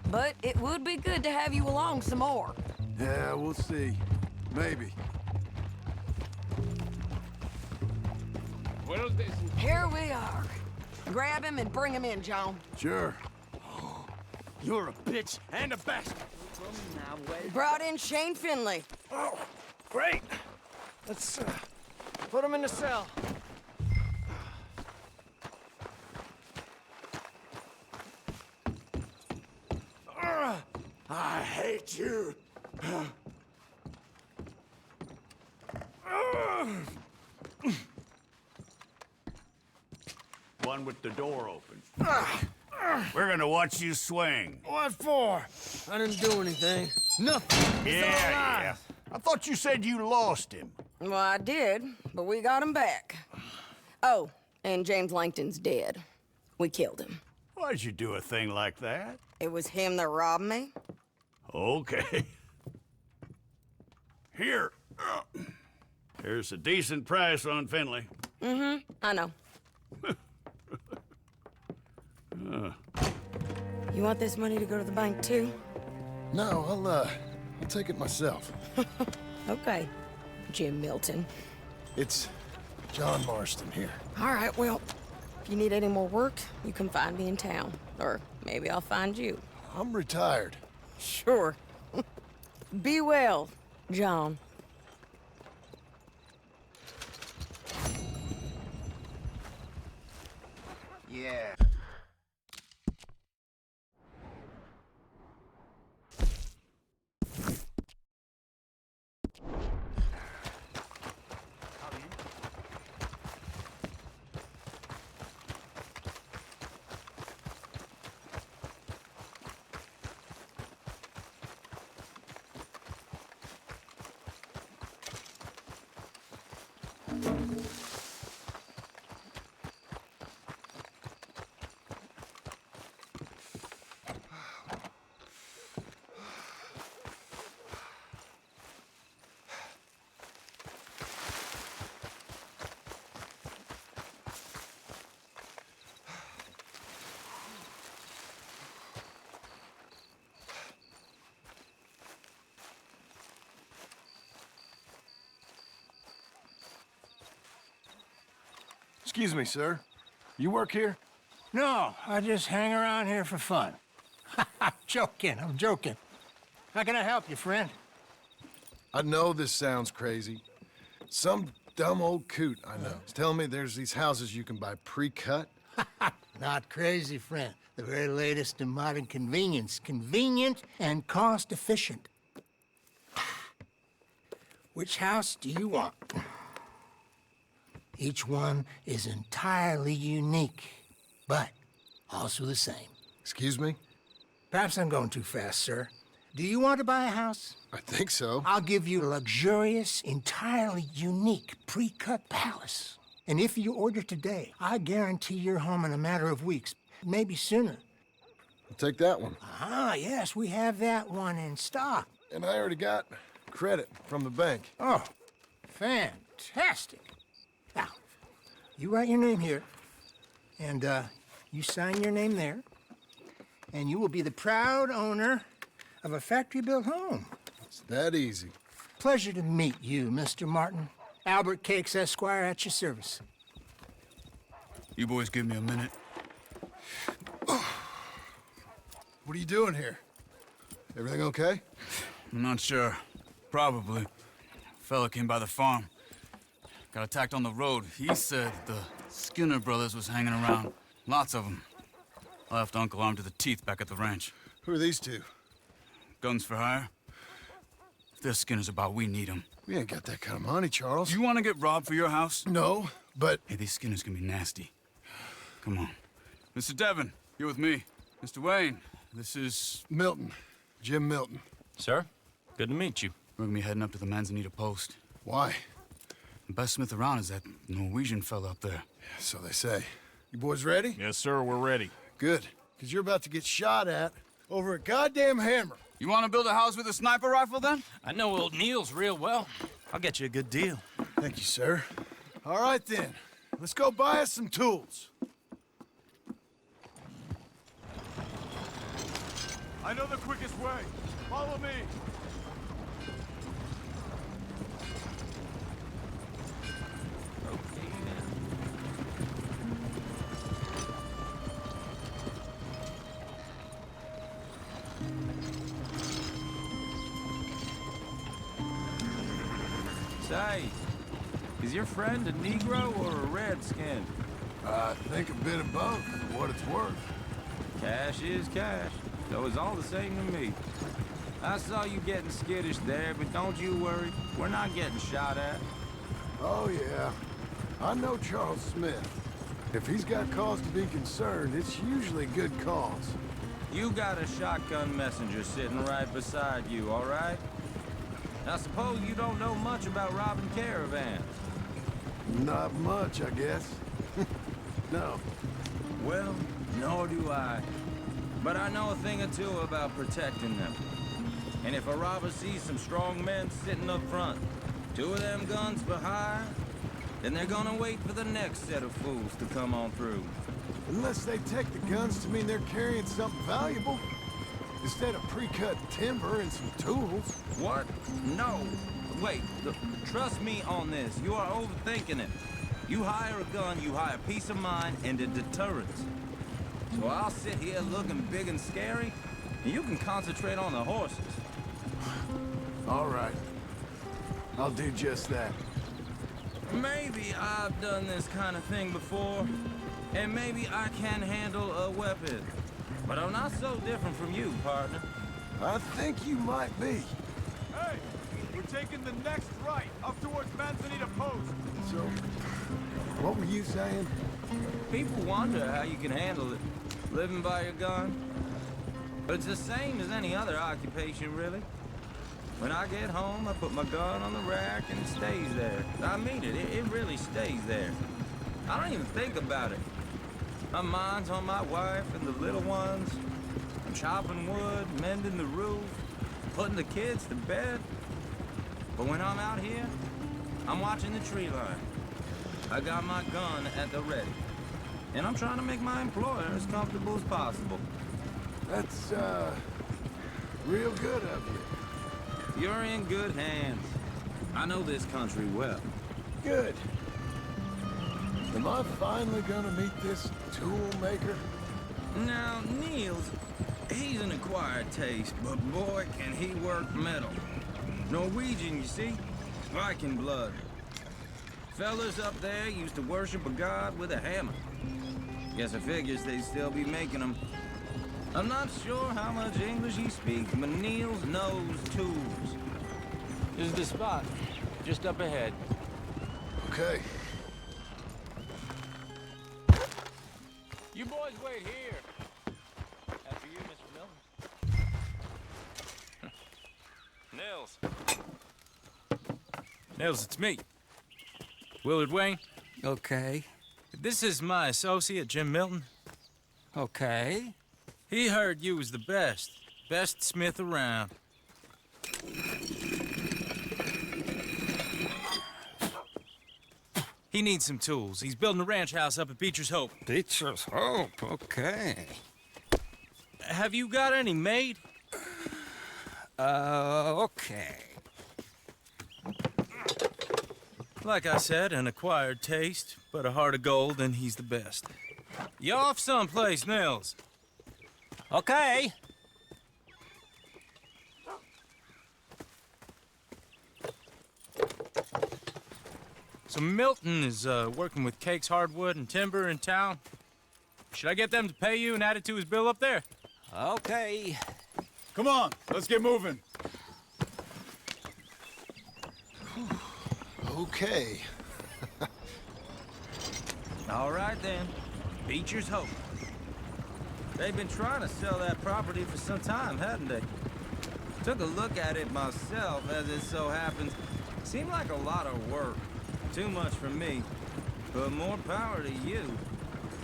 But it would be good to have you along some more. Yeah, we'll see. Maybe. Here we are. Grab him and bring him in, John. Sure. You're a bitch and a bastard. Brought in Shane Finley. Oh, great. Let's put him in the cell. I hate you. One with the door open. We're gonna watch you swing. What for? I didn't do anything. Nothing. Yeah. I thought you said you lost him. Well, I did, but we got him back. Oh, and James Langton's dead. We killed him. Why'd you do a thing like that? It was him that robbed me. Okay. Here. Here's a decent price on Finley. Mm-hmm, I know. You want this money to go to the bank, too? No, I'll take it myself. Okay, Jim Milton. It's John Marston here. All right, well, if you need any more work, you can find me in town. Or maybe I'll find you. I'm retired. Sure. Be well, John. Yeah. Excuse me, sir. You work here? No, I just hang around here for fun. I'm joking. How can I help you, friend? I know this sounds crazy. Some dumb old coot I know is telling me there's these houses you can buy pre-cut. Not crazy, friend. The very latest in modern convenience. Convenient and cost-efficient. Which house do you want? Each one is entirely unique, but also the same. Excuse me? Perhaps I'm going too fast, sir. Do you want to buy a house? I think so. I'll give you a luxurious, entirely unique pre-cut palace. And if you order today, I guarantee you're home in a matter of weeks, maybe sooner. I'll take that one. Ah, yes, we have that one in stock. And I already got credit from the bank. Oh, Fantastic. Now, you write your name here, and you sign your name there, and you will be the proud owner of a factory-built home. It's that easy. Pleasure to meet you, Mr. Martin. Albert Cakes, Esquire, at your service. You boys give me a minute. What are you doing here? Everything okay? I'm not sure. Probably. Fella came by the farm. Got attacked on the road. He said the Skinner brothers was hanging around. Lots of them. I left Uncle armed to the teeth back at the ranch. Who are these two? Guns for hire. If they're Skinner's about, we need them. We ain't got that kind of money, Charles. You want to get robbed for your house? No, but... Hey, these Skinners can be nasty. Come on. Mr. Devon, you're with me. Mr. Wayne, this is... Milton. Jim Milton. Sir, good to meet you. We're gonna be heading up to the Manzanita post. Why? The best smith around is that Norwegian fella up there. So they say. You boys ready? Yes, sir, we're ready. Good. Because you're about to get shot at over a goddamn hammer. You want to build a house with a sniper rifle, then? I know old Neil's real well. I'll get you a good deal. Thank you, sir. All right, then. Let's go buy us some tools. I know the quickest way. Follow me. Say, is your friend a Negro or a Redskin? I think a bit of both, for what it's worth. Cash is cash, so it's all the same to me. I saw you getting skittish there, but don't you worry. We're not getting shot at. Oh, yeah. I know Charles Smith. If he's got cause to be concerned, it's usually good cause. You got a shotgun messenger sitting right beside you, all right? I suppose you don't know much about robbing caravans. Not much, I guess. No. Well, nor do I. But I know a thing or two about protecting them. And if a robber sees some strong men sitting up front, 2 of them guns for hire, then they're gonna wait for the next set of fools to come on through. Unless they take the guns to mean they're carrying something valuable. Instead of pre-cut timber and some tools. What? No. Wait, look, trust me on this. You are overthinking it. You hire a gun, you hire peace of mind and a deterrence. So I'll sit here looking big and scary, and you can concentrate on the horses. All right. I'll do just that. Maybe I've done this kind of thing before, and maybe I can handle a weapon. But I'm not so different from you, partner. I think you might be. Hey, we're taking the next right, up towards Manzanita Post. So, what were you saying? People wonder how you can handle it, living by your gun. But it's the same as any other occupation, really. When I get home, I put my gun on the rack and it stays there. I mean it, it really stays there. I don't even think about it. My mind's on my wife and the little ones. I'm chopping wood, mending the roof, putting the kids to bed. But when I'm out here, I'm watching the tree line. I got my gun at the ready. And I'm trying to make my employer as comfortable as possible. That's, real good of you. You're in good hands. I know this country well. Good. Am I finally gonna meet this tool maker? Now, Niels, he's an acquired taste, but boy, can he work metal. Norwegian, you see? Viking blood. Fellas up there used to worship a god with a hammer. Guess I figures they'd still be making them. I'm not sure how much English he speaks, but Niels knows tools. This is the spot, just up ahead. Okay. You boys wait here. After you, Mr. Milton. Nils. Nils, it's me. Willard Wayne. Okay. This is my associate, Jim Milton. Okay. He heard you was the best smith around. He needs some tools. He's building a ranch house up at Beecher's Hope. Beecher's Hope, okay. Have you got any made? Okay. Like I said, an acquired taste, but a heart of gold, and he's the best. You off someplace, Nils? Okay. So Milton is working with Cake's Hardwood and Timber in town. Should I get them to pay you and add it to his bill up there? Okay. Come on, let's get moving. Okay. All right, then. Beecher's Hope. They've been trying to sell that property for some time, hadn't they? Took a look at it myself, as it so happens. Seemed like a lot of work. Too much for me. But more power to you.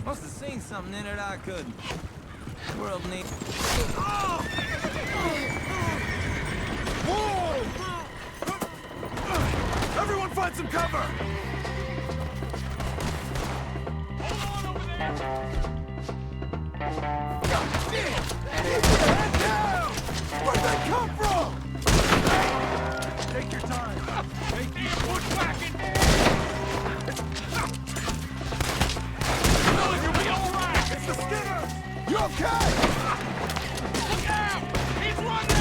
Must have seen something in it I couldn't. World needs... Whoa! Everyone find some cover! Hold on over there! Keep your head down! Where'd they come from? Take your time. Make these bushwhacking. No, you'll be all right. It's the Skinners! You okay? Look out! He's running!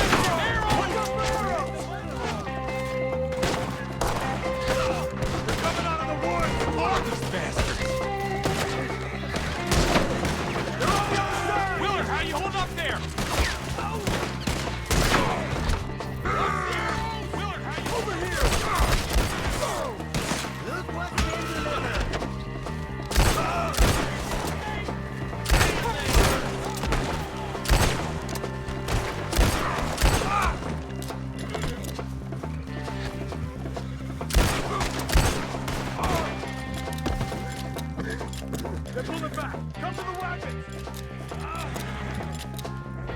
Arrows! They're coming out of the woods! More these bastards! They're on the other side! Willard, how you hold up there? Willard, how you Over here! Look what they delivered. They're pulling back! Come to the wagons!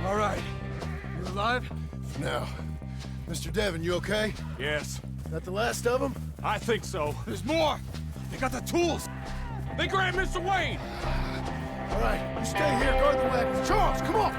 All right. You alive? No. Mr. Devon, you okay? Yes, That the last of them? I think so. There's more! They got the tools! They grabbed Mr. Wayne! All right, you stay here, guard the wagons. Charles, come on!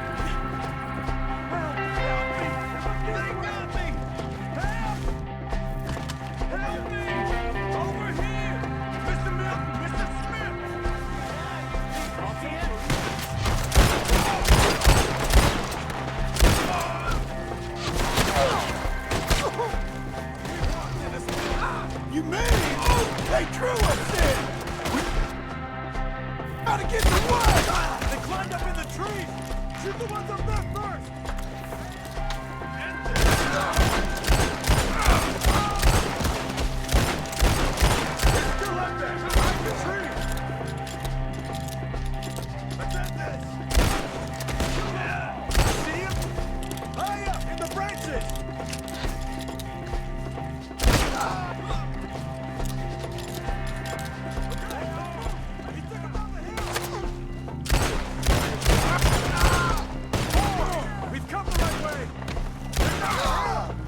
You mean? Oh, they drew us in! We gotta get away! They climbed up in the trees! Shoot the ones up there first! They're still up there! Behind the tree! Attend this! See him? High up in the branches! We've come the right way!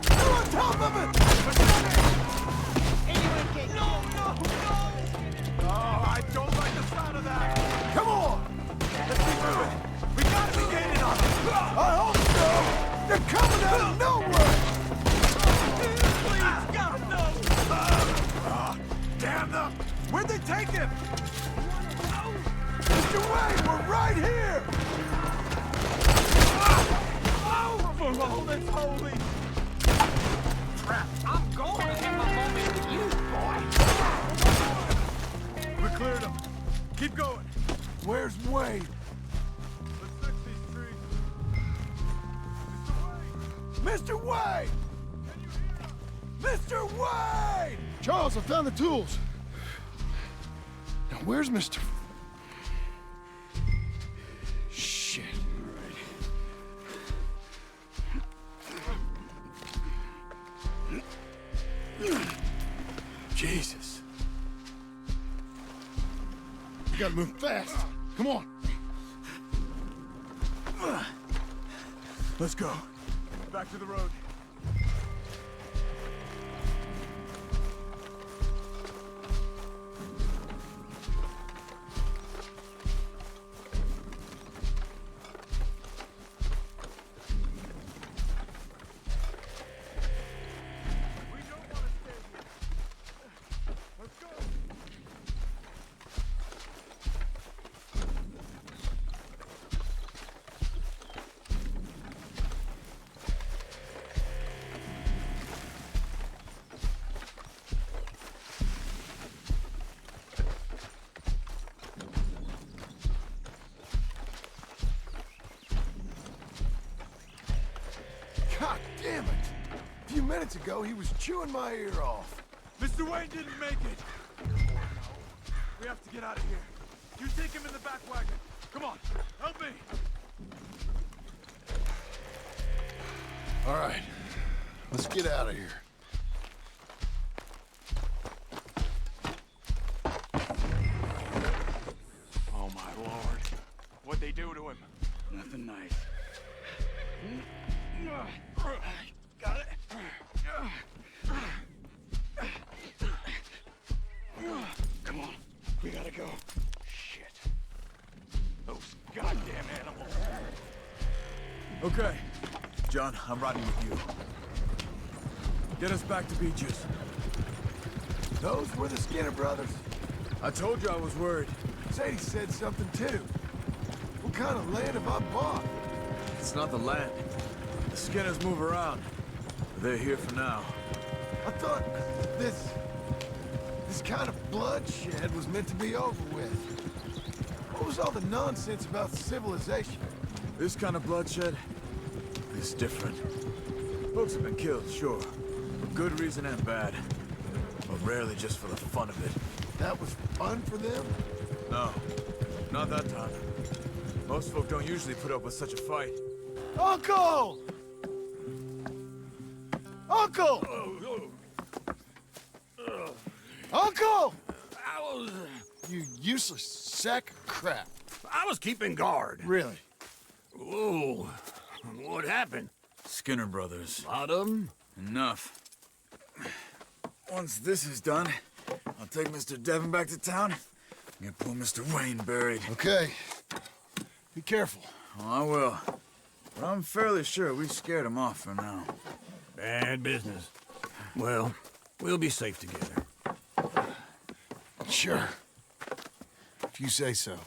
They're on top of it! Oh, I don't like the sound of that! Come on! Let's keep moving! We gotta be gaining on them! I hope so! They're coming out of nowhere! Please, God, no! Damn them! Where'd they take him? Mr. Wayne, we're right here! For all that's holy! Crap, I'm going to have a moment with you, boy! We cleared them. Keep going. Where's Wayne? Let's fix these trees. Mr. Wayne! Can you hear us? Mr. Wayne! Charles, I found the tools. Now, where's Mr. Shit. Jesus. We gotta move fast. Come on. Let's go. Back to the road. Damn it! A few minutes ago, he was chewing my ear off. Mr. Wayne didn't make it. We have to get out of here. You take him in the back wagon. Come on, help me. All right, let's get out of here. Oh, my Lord. What'd they do to him? Nothing nice. Got it. Come on, we gotta go. Shit. Those goddamn animals. Okay. John, I'm riding with you. Get us back to Beaches. Those were the Skinner brothers. I told you I was worried. Sadie said something too. What kind of land have I bought? It's not the land. The Skinners move around. They're here for now. I thought this kind of bloodshed was meant to be over with. What was all the nonsense about civilization? This kind of bloodshed is different. Folks have been killed, sure. For good reason and bad. But rarely just for the fun of it. That was fun for them? No, not that time. Most folk don't usually put up with such a fight. Uncle! Uncle! Uncle! You useless sack of crap. I was keeping guard. Really? Whoa. What happened? Skinner brothers. A lot of them? Enough. Once this is done, I'll take Mr. Devon back to town and get poor Mr. Wayne buried. Okay. Be careful. Oh, I will. But I'm fairly sure we scared him off for now. Bad business. Well, we'll be safe together. Sure. If you say so.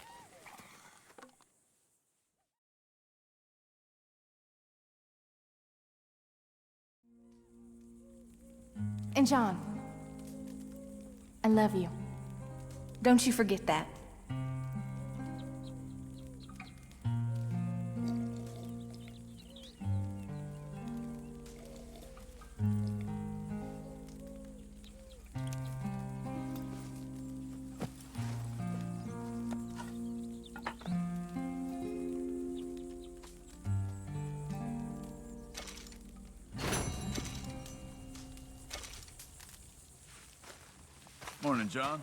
And John, I love you. Don't you forget that. Morning, John.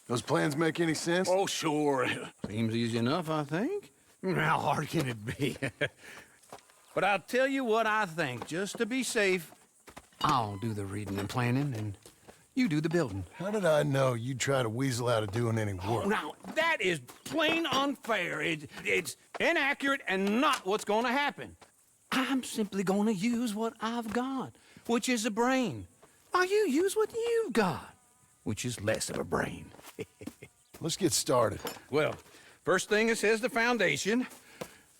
Those plans make any sense? Oh, sure. Seems easy enough, I think. How hard can it be? But I'll tell you what I think. Just to be safe, I'll do the reading and planning, and you do the building. How did I know you'd try to weasel out of doing any work? Now, that is plain unfair. It's inaccurate and not what's going to happen. I'm simply going to use what I've got, which is a brain. While you use what you've got, which is less of a brain. Let's get started. Well, first thing it says the foundation,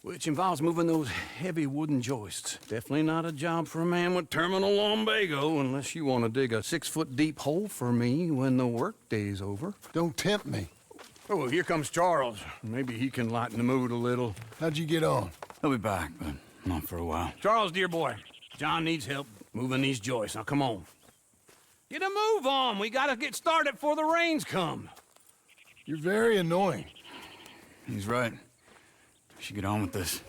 which involves moving those heavy wooden joists. Definitely not a job for a man with terminal lumbago, unless you want to dig a 6-foot deep hole for me when the workday's over. Don't tempt me. Oh, well, here comes Charles. Maybe he can lighten the mood a little. How'd you get on? He'll be back, but not for a while. Charles, dear boy, John needs help moving these joists. Now, come on. Get a move on. We gotta get started before the rains come. You're very annoying. He's right. We should get on with this.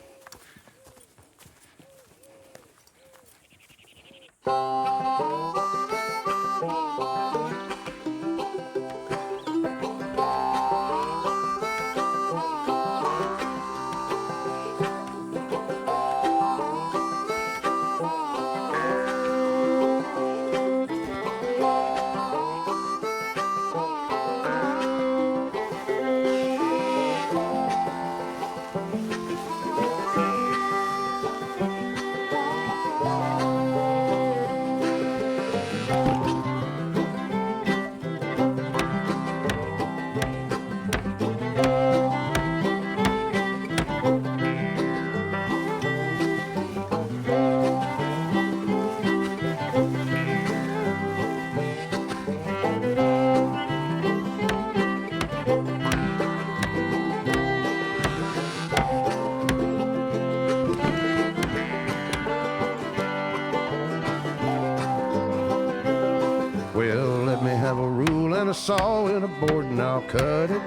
let me have a rule and a saw and a board and I'll cut it.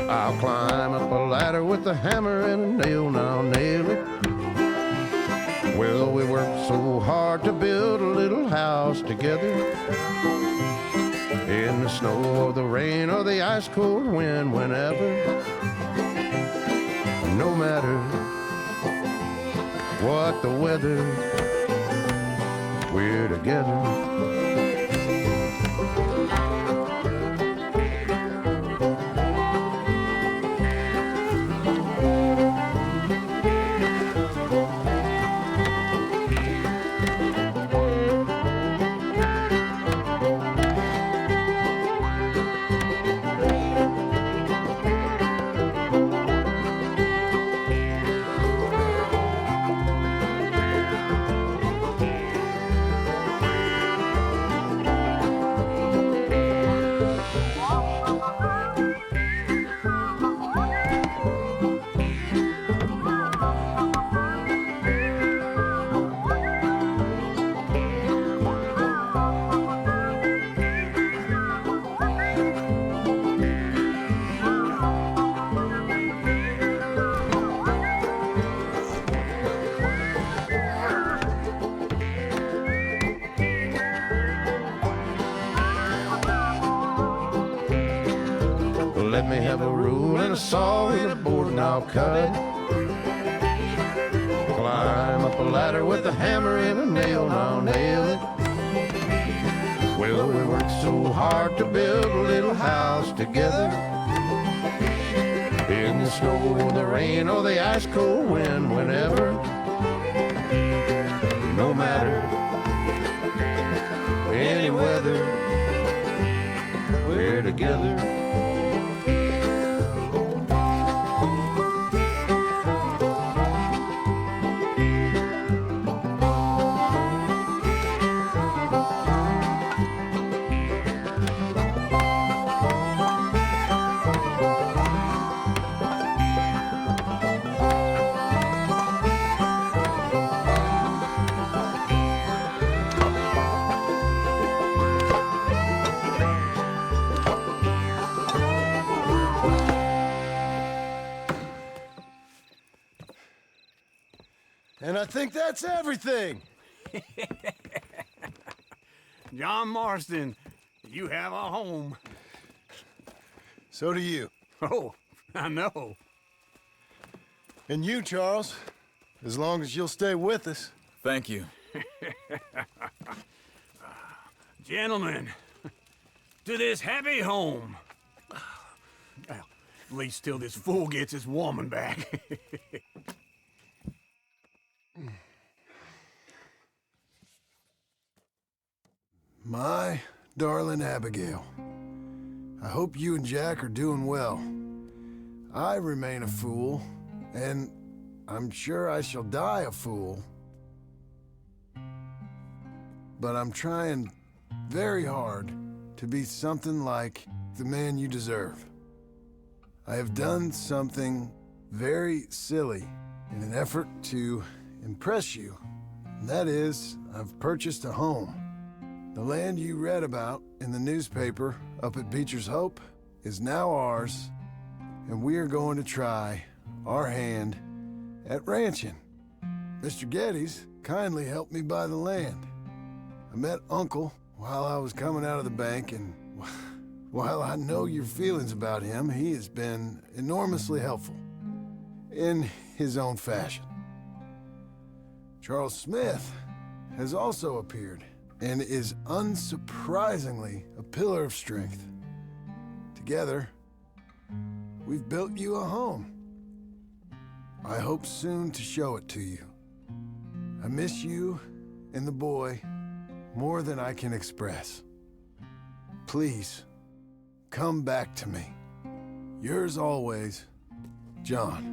I'll climb up a ladder with a hammer and a nail and I'll nail it. Well, we worked so hard to build a little house together. In the snow or the rain or the ice cold wind, whenever. No matter what the weather, we're together. Let me have a rule and a saw and a board and I'll cut it. Climb up a ladder with a hammer and a nail and I'll nail it. Well, we worked so hard to build a little house together. In the snow or the rain or the ice cold wind, whenever. No matter any weather, we're together. And I think that's everything. John Marston, you have a home. So do you. Oh, I know. And you, Charles, as long as you'll stay with us. Thank you. Gentlemen, to this happy home. Well, at least till this fool gets his woman back. My darling Abigail, I hope you and Jack are doing well. I remain a fool, and I'm sure I shall die a fool. But I'm trying very hard to be something like the man you deserve. I have done something very silly in an effort to impress you. And that is, I've purchased a home. The land you read about in the newspaper up at Beecher's Hope is now ours, and we are going to try our hand at ranching. Mr. Geddes kindly helped me buy the land. I met Uncle while I was coming out of the bank, and while I know your feelings about him, he has been enormously helpful in his own fashion. Charles Smith has also appeared and is unsurprisingly a pillar of strength. Together, we've built you a home. I hope soon to show it to you. I miss you and the boy more than I can express. Please, come back to me. Yours always, John.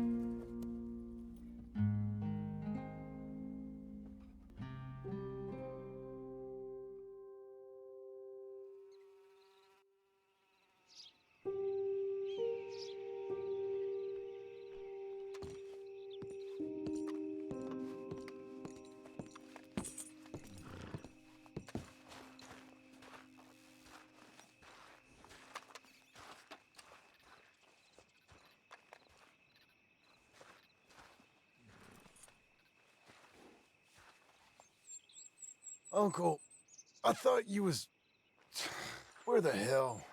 Uncle, I thought you was... Where the hell?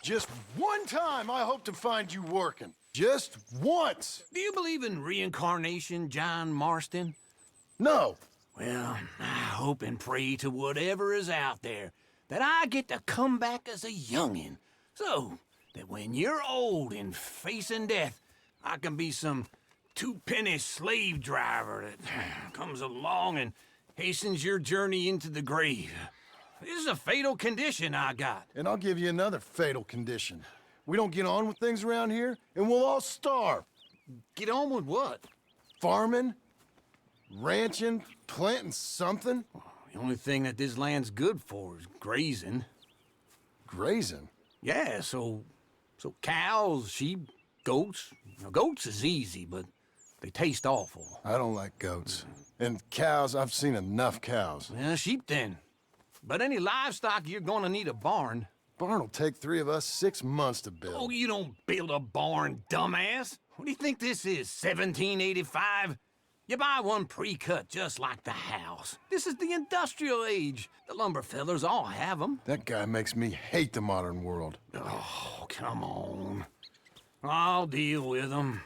Just one time I hope to find you working. Just once. Do you believe in reincarnation, John Marston? No. Well, I hope and pray to whatever is out there that I get to come back as a youngin', so that when you're old and facing death, I can be some two-penny slave driver that comes along and hastens your journey into the grave. This is a fatal condition I got. And I'll give you another fatal condition. We don't get on with things around here, and we'll all starve. Get on with what? Farming, ranching, planting something. The only thing that this land's good for is grazing. Grazing? Yeah, so cows, sheep, goats. Now, goats is easy, but they taste awful. I don't like goats. And cows, I've seen enough cows. Yeah, sheep then. But any livestock, you're gonna need a barn. Barn will take 3 of us 6 months to build. Oh, you don't build a barn, dumbass. What do you think this is, 1785? You buy one pre-cut just like the house. This is the industrial age. The lumber fellers all have them. That guy makes me hate the modern world. Oh, come on. I'll deal with them.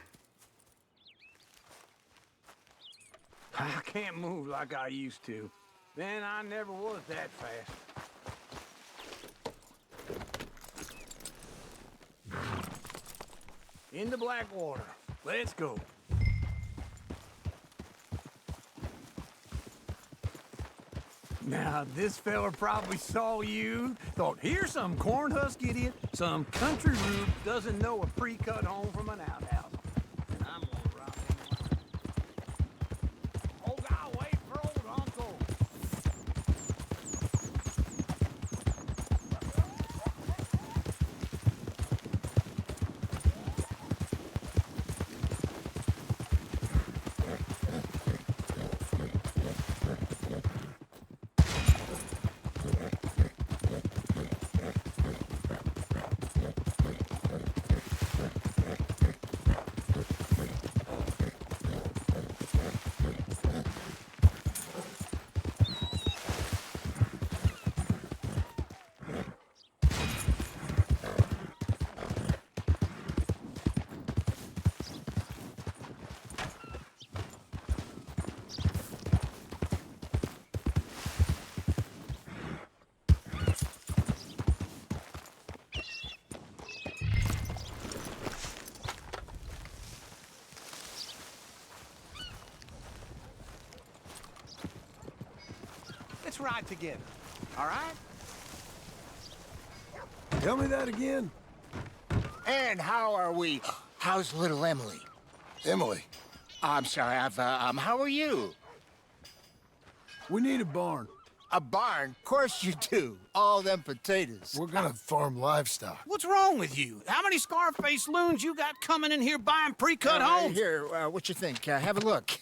I can't move like I used to. Then I never was that fast. Into Blackwater. Let's go. Now, this fella probably saw you, thought, here's some cornhusk idiot, some country rube doesn't know a pre-cut home from an outhouse. And I'm gonna drop him line. Oh, God, wait for old Uncle. Let's ride together, all right? Tell me that again. And how are we? How's little Emily? Emily. I'm sorry, how are you? We need a barn. A barn? Of course you do. All them potatoes. We're gonna farm livestock. What's wrong with you? How many Scarface loons you got coming in here buying pre-cut homes? Here, what you think? Have a look.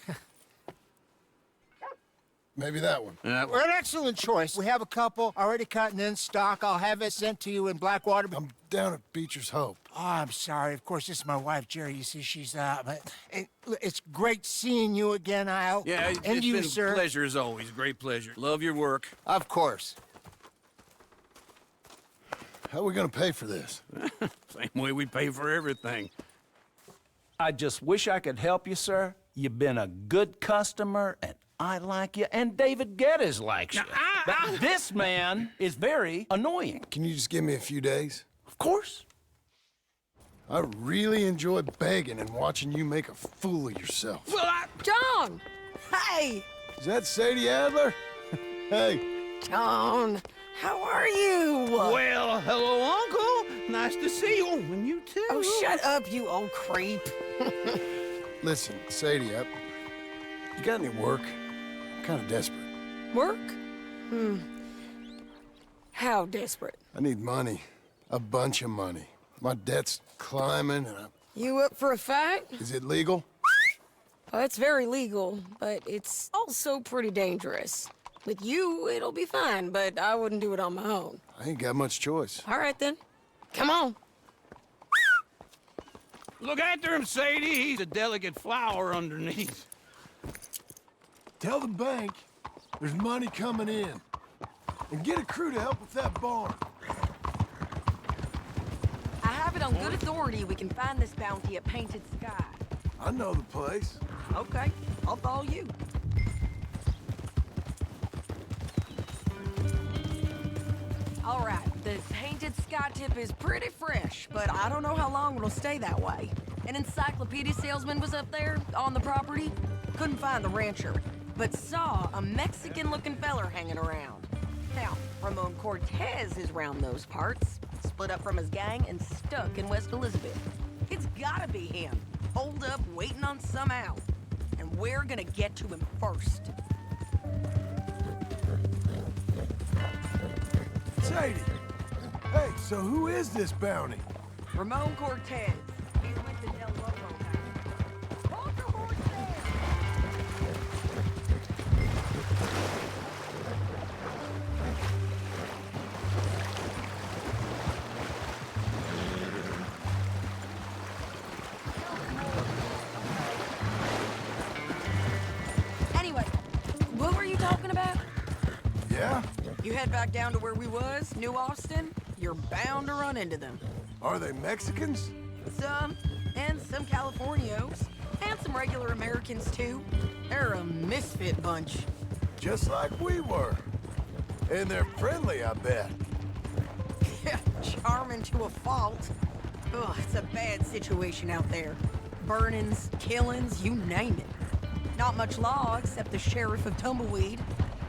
Maybe that one. We're an excellent choice. We have a couple already cut and in stock. I'll have it sent to you in Blackwater. I'm down at Beecher's Hope. Oh, I'm sorry. Of course, this is my wife, Jerry. You see, she's, but it's great seeing you again, Al. Yeah, and it's you, been sir. a pleasure as always. Great pleasure. Love your work. Of course. How are we gonna pay for this? Same way we pay for everything. I just wish I could help you, sir. You've been a good customer, and I like you, and David Geddes likes you. But this man is very annoying. Can you just give me a few days? Of course. I really enjoy begging and watching you make a fool of yourself. Well, John! Hey! Is that Sadie Adler? Hey. John, How are you? Well, hello, Uncle. Nice to see you. And you too. Oh, shut up, you old creep. Listen, Sadie, you got any work? I'm kind of desperate. Work? How desperate? I need money. A bunch of money. My debt's climbing and You up for a fight? Is it legal? Oh, it's very legal, but it's also pretty dangerous. With you, it'll be fine, but I wouldn't do it on my own. I ain't got much choice. All right, then. Come on. Look after him, Sadie. He's a delicate flower underneath. Tell the bank there's money coming in. And get a crew to help with that barn. I have it on good authority we can find this bounty at Painted Sky. I know the place. Okay, I'll follow you. All right, the Painted Sky tip is pretty fresh, but I don't know how long it'll stay that way. An encyclopedia salesman was up there on the property. Couldn't find the rancher, but saw a Mexican-looking feller hanging around. Now, Ramon Cortez is round those parts, split up from his gang and stuck in West Elizabeth. It's gotta be him, holed up waiting on some out. And we're gonna get to him first. Sadie! Hey, so who is this bounty? Ramon Cortez. He's with the Del Lobo gang. Hold the horses! Anyway, what were you talking about? Yeah? You head back down to where we was, New Austin, you're bound to run into them. Are they Mexicans? Some, and some Californios, and some regular Americans too. They're a misfit bunch. Just like we were. And they're friendly, I bet. Yeah, charming to a fault. Ugh, it's a bad situation out there. Burnings, killings, you name it. Not much law except the sheriff of Tumbleweed.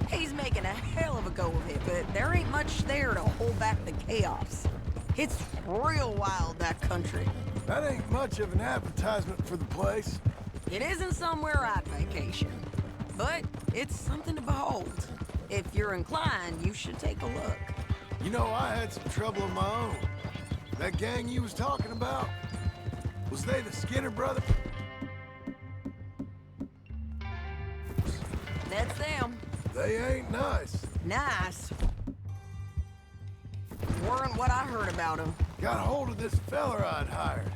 He's making a hell of a go of it, but there ain't much there to hold back the chaos. It's real wild, that country. That ain't much of an advertisement for the place. It isn't somewhere I'd vacation, but it's something to behold. If you're inclined, you should take a look. You know, I had some trouble of my own. That gang you was talking about, was they the Skinner brothers? That's them. They ain't nice. Nice. Weren't what I heard about them. Got hold of this feller I'd hired.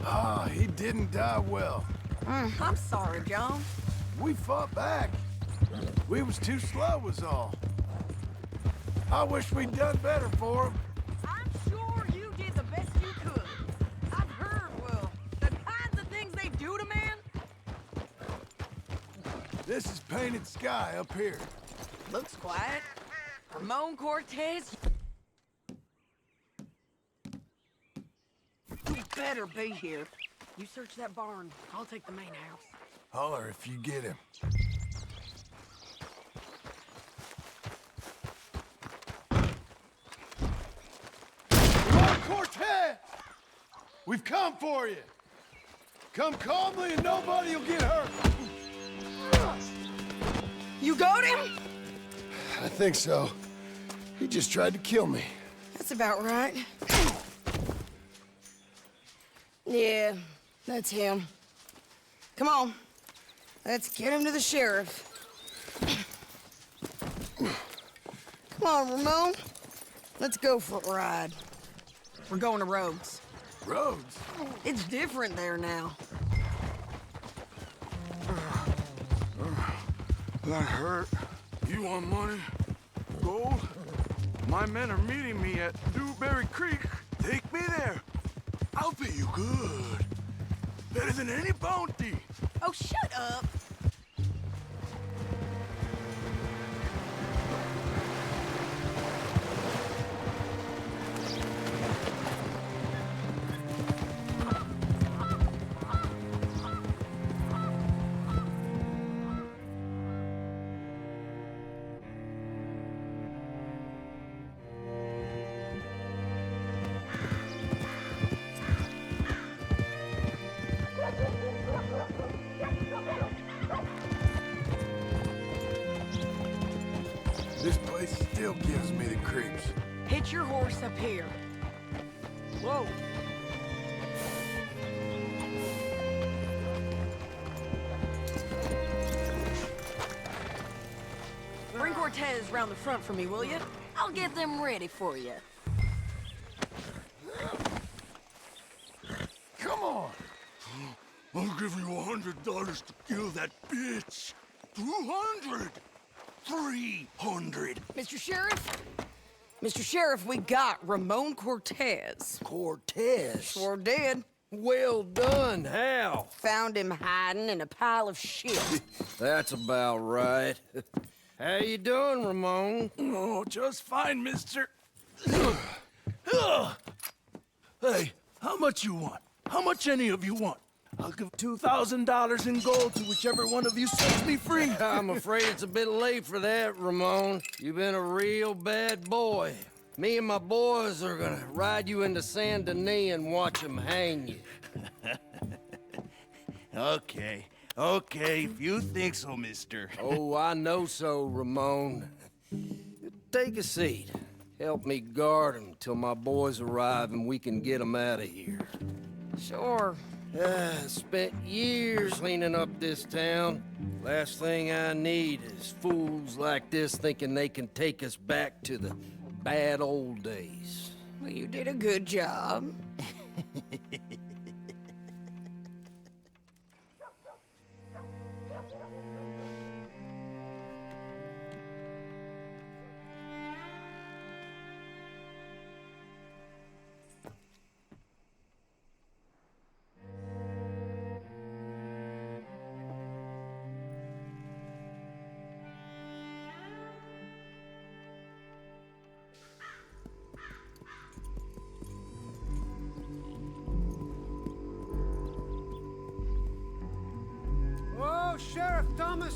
Ah, he didn't die well. I'm sorry, John. We fought back. We was too slow was all. I wish we'd done better for him. I'm sure you did the best you could. I've heard, well, the kinds of things they do to man. This is Painted Sky up here. Looks quiet. Ramon Cortez. You better be here. You search that barn. I'll take the main house. Holler if you get him. Ramon Cortez! We've come for you. Come calmly and nobody will get hurt. You got him? I think so. He just tried to kill me. That's about right. Yeah, that's him. Come on. Let's get him to the sheriff. Come on, Ramon. Let's go for a ride. We're going to Rhodes. Rhodes? It's different there now. That hurt. You want money? Gold? My men are meeting me at Dewberry Creek. Take me there. I'll pay you good. Better than any bounty. Oh, shut up. still gives me the creeps. Hitch your horse up here. Whoa. Bring Cortez round the front for me, will you? I'll get them ready for you. Come on! I'll give you $100 to kill that bitch. 200! 300! Mr. Sheriff? Mr. Sheriff, we got Ramon Cortez. Cortez? Sure did. Well done. How? Found him hiding in a pile of shit. That's about right. How you doing, Ramon? Oh, just fine, mister. Hey, how much you want? How much any of you want? I'll give $2,000 in gold to whichever one of you sets me free. I'm afraid it's a bit late for that, Ramon. You've been a real bad boy. Me and my boys are gonna ride you into Saint Denis and watch them hang you. Okay, if you think so, mister. Oh, I know so, Ramon. Take a seat. Help me guard them till my boys arrive and we can get them out of here. Sure. Spent years cleaning up this town. Last thing I need is fools like this thinking they can take us back to the bad old days. Well, you did a good job.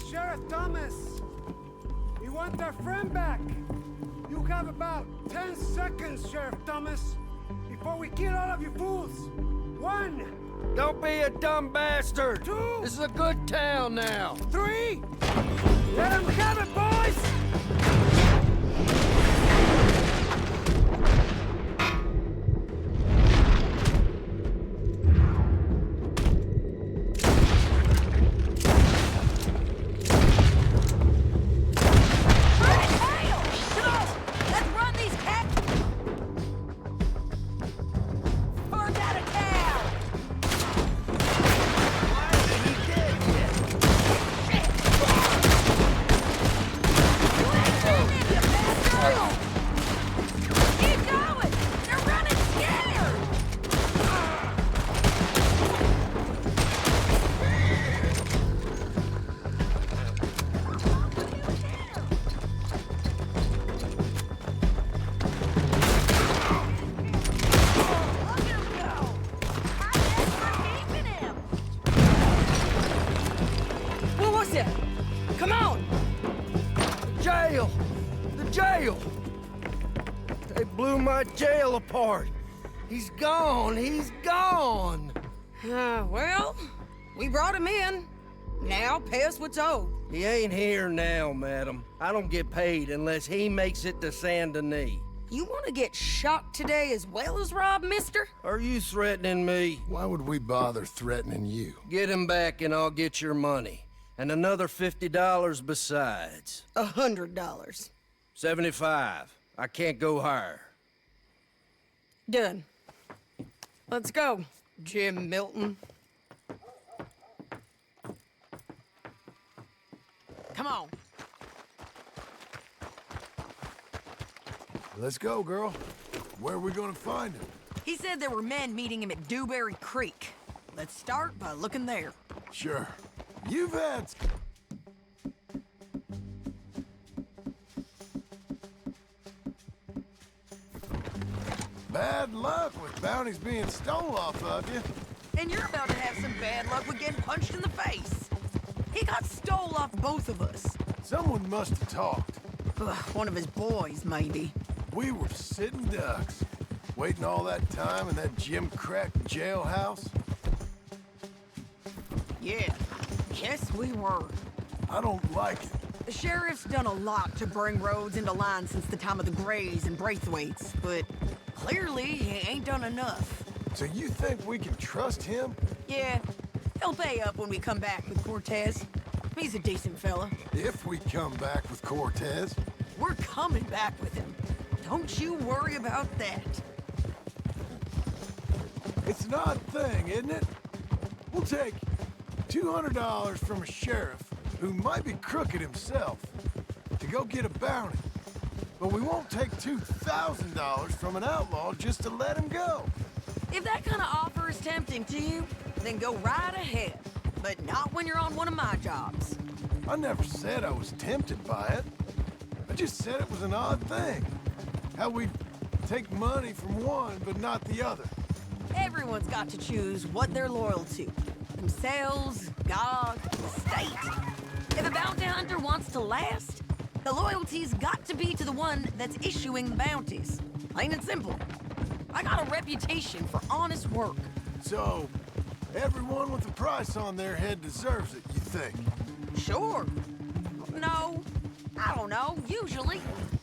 Sheriff Thomas! We want our friend back! You have about 10 seconds, Sheriff Thomas, before we kill all of you fools! 1! Don't be a dumb bastard! 2! This is a good town now! 3! Let them have it, boys! Come on! Jail! The jail! They blew my jail apart. He's gone. He's gone. Well, we brought him in. Now pay us what's owed. He ain't here now, madam. I don't get paid unless he makes it to Saint Denis. You want to get shot today as well as rob, mister? Are you threatening me? Why would we bother threatening you? Get him back and I'll get your money. And another $50 besides. $100. 75. I can't go higher. Done. Let's go, Jim Milton. Come on. Let's go, girl. Where are we gonna find him? He said there were men meeting him at Dewberry Creek. Let's start by looking there. Sure. You've had... bad luck with bounties being stolen off of you. And you're about to have some bad luck with getting punched in the face. He got stole off both of us. Someone must have talked. One of his boys, maybe. We were sitting ducks, waiting all that time in that gim-crack jailhouse. Yeah, yes we were. I don't like it. The sheriff's done a lot to bring roads into line since the time of the Greys and Braithwaites, but clearly he ain't done enough. So you think we can trust him? Yeah, he'll pay up when we come back with Cortez. He's a decent fella. If we come back with Cortez. We're coming back with him. Don't you worry about that. It's an odd thing, isn't it? We'll take $200 from a sheriff who might be crooked himself to go get a bounty. But we won't take $2,000 from an outlaw just to let him go. If that kind of offer is tempting to you, then go right ahead. But not when you're on one of my jobs. I never said I was tempted by it. I just said it was an odd thing. How we take money from one but not the other. Everyone's got to choose what they're loyal to. Themselves, God, the state. If a bounty hunter wants to last, the loyalty's got to be to the one that's issuing the bounties. Plain and simple. I got a reputation for honest work. So, everyone with a price on their head deserves it, you think? Sure. No. I don't know. Usually.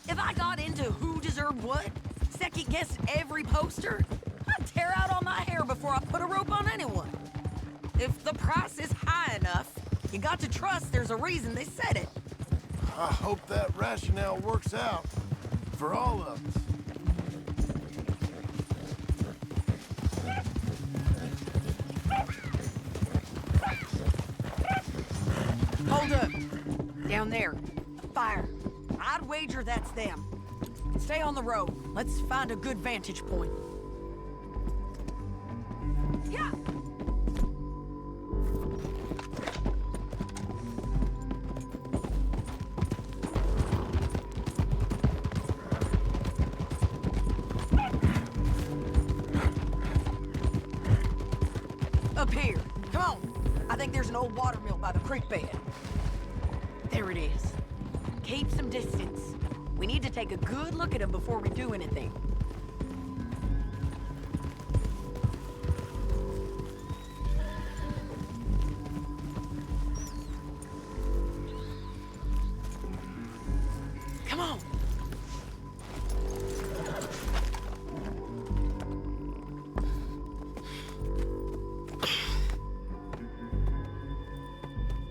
If I got into who deserved what, second-guessed every poster, I'd tear out all my hair before I put a rope on anyone. If the price is high enough, you got to trust there's a reason they said it. I hope that rationale works out for all of us. Hold up. Down there. Fire. I'd wager that's them. Stay on the road. Let's find a good vantage point. Yeah! Up here. Come on. I think there's an old water mill by the creek bed. There it is. Keep some distance. We need to take a good look at him before we do anything. Come on.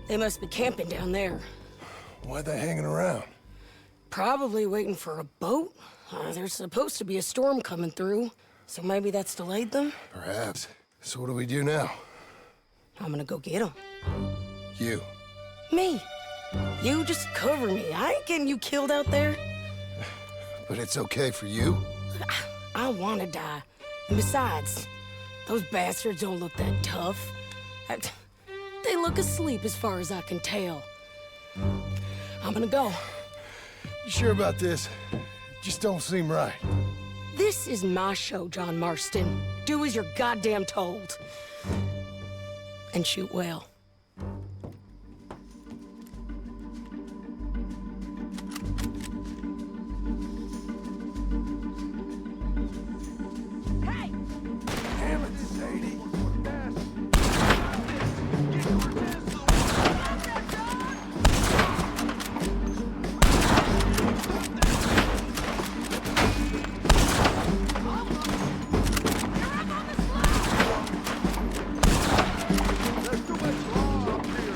They must be camping down there. Why are they hanging around? Probably waiting for a boat. There's supposed to be a storm coming through, so maybe that's delayed them? Perhaps. So what do we do now? I'm gonna go get them. You. Me. You just cover me. I ain't getting you killed out there. But it's okay for you? I wanna die. And besides, those bastards don't look that tough. They look asleep as far as I can tell. I'm gonna go. You sure about this? Just don't seem right. This is my show, John Marston. Do as you're goddamn told. And shoot well. Hey! Damn it, Sadie. There's too much law up here.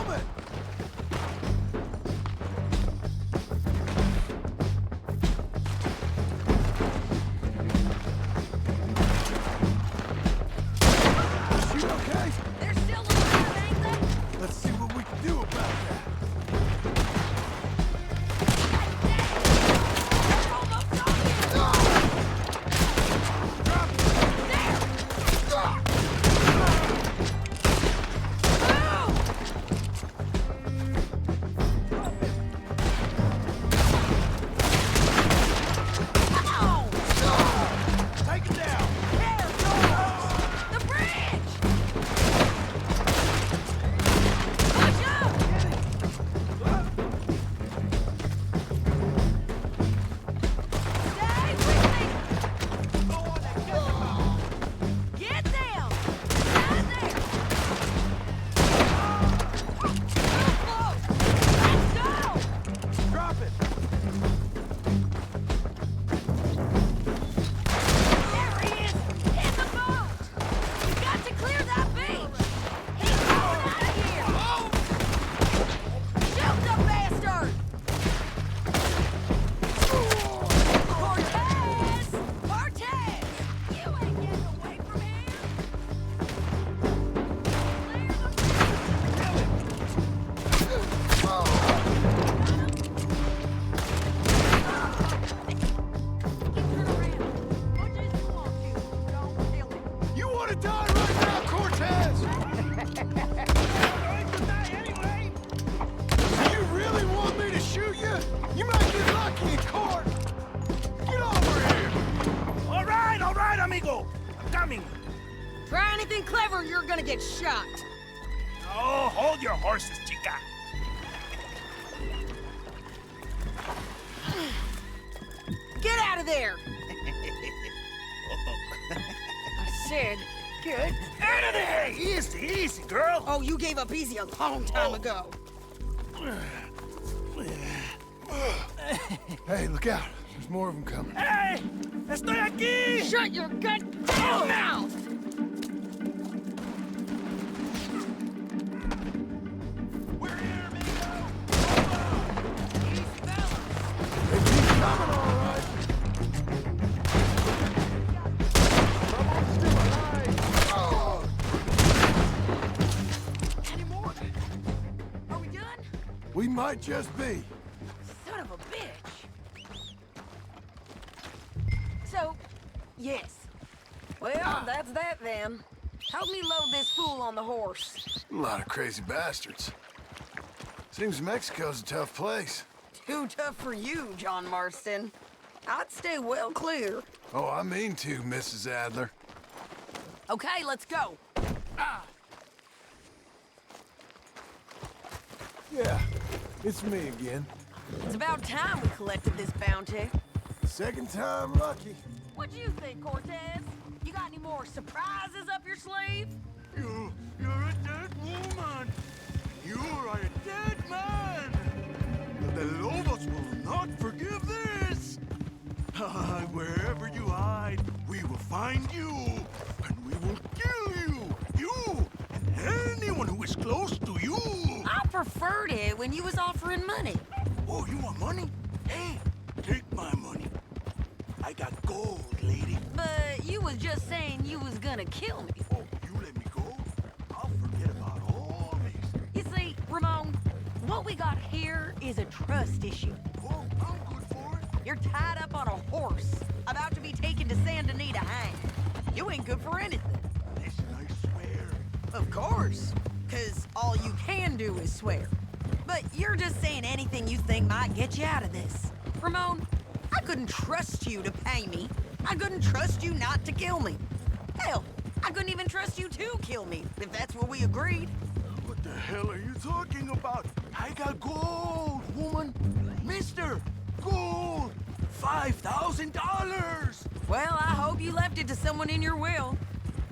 coming! Is she okay? They're still alive, ain't they? Let's see what we can do about that. Take it down! The bridge! Try anything clever, you're gonna get shot. Oh, hold your horses, chica. Get out of there! I said, get Out of there! Easy, easy, girl. Oh, you gave up easy a long time ago. Hey, look out. There's more of them coming. Hey! Estoy aquí! Shut your goddamn mouth! We're here, amigo! These fellas. They keep coming, all right. Someone's still alive. Oh. Any more? Are we done? We might just be. Son of a bitch. So, yes. Well, that's that then. Help me load this fool on the horse. A lot of crazy bastards. Seems Mexico's a tough place. Too tough for you, John Marston. I'd stay well clear. Oh, I mean to, Mrs. Adler. Okay, let's go. Yeah, it's me again. It's about time we collected this bounty. Second time lucky. What do you think, Cortez? You got any more surprises up your sleeve? You're a dead woman! You are a dead man! The Lobos will not forgive this! Wherever you hide, we will find you, and we will kill you! You, and anyone who is close to you! I preferred it when you was offering money. Oh, you want money? Hey, take my money. I got gold, lady. But you was just saying you was gonna kill me. Oh, you let me go? I'll forget about all this. You see, Ramon, what we got here is a trust issue. Oh, I'm good for it. You're tied up on a horse, about to be taken to San Denis to hang. You ain't good for anything. Listen, I swear. Of course, because all you can do is swear. But you're just saying anything you think might get you out of this. Ramon, I couldn't trust you to pay me. I couldn't trust you not to kill me. Hell, I couldn't even trust you to kill me, if that's what we agreed. What the hell are you talking about? I got gold, woman. Mister, gold. $5,000. Well, I hope you left it to someone in your will.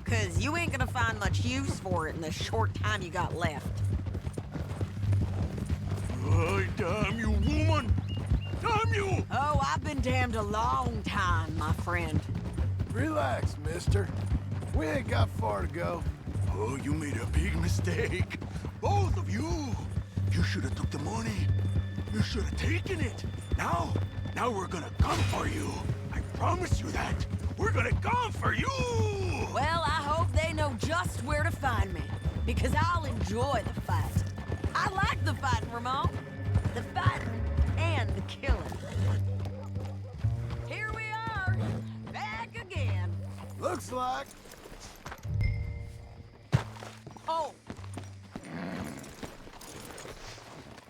Because you ain't gonna find much use for it in the short time you got left. Oh, damn you, woman. Damn you! Oh, I've been damned a long time, my friend. Relax, mister. We ain't got far to go. Oh, you made a big mistake. Both of you! You should have took the money. You should have taken it. Now we're gonna come for you. I promise you that. We're gonna come for you! Well, I hope they know just where to find me, because I'll enjoy the fight. I like the fighting, Ramon. The fighting and the killing. Here we are, back again. Looks like. Oh.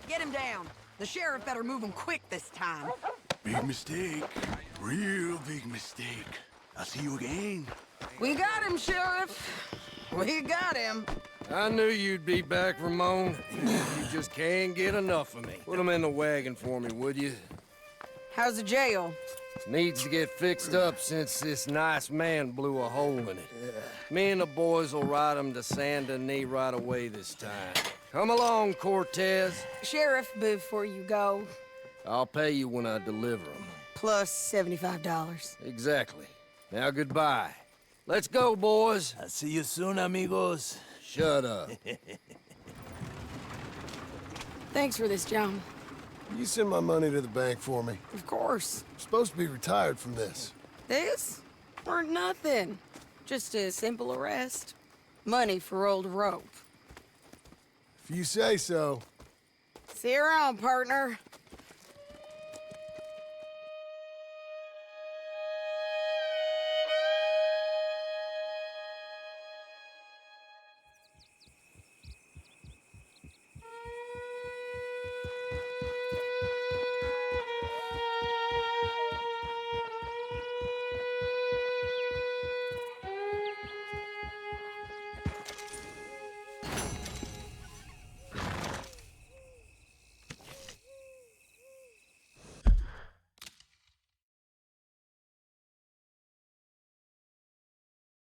Get him down. The sheriff better move him quick this time. Big mistake. Real big mistake. I'll see you again. We got him, Sheriff. We got him. I knew you'd be back, Ramon. You just can't get enough of me. Put him in the wagon for me, would you? How's the jail? Needs to get fixed up since this nice man blew a hole in it. Me and the boys will ride him to Saint Denis right away this time. Come along, Cortez. Sheriff, before you go. I'll pay you when I deliver him. Plus $75. Exactly. Now goodbye. Let's go, boys. I'll see you soon, amigos. Shut up. Thanks for this, John. You send my money to the bank for me. Of course. I'm supposed to be retired from this. This? Or nothing. Just a simple arrest. Money for old rope. If you say so. See you around, partner.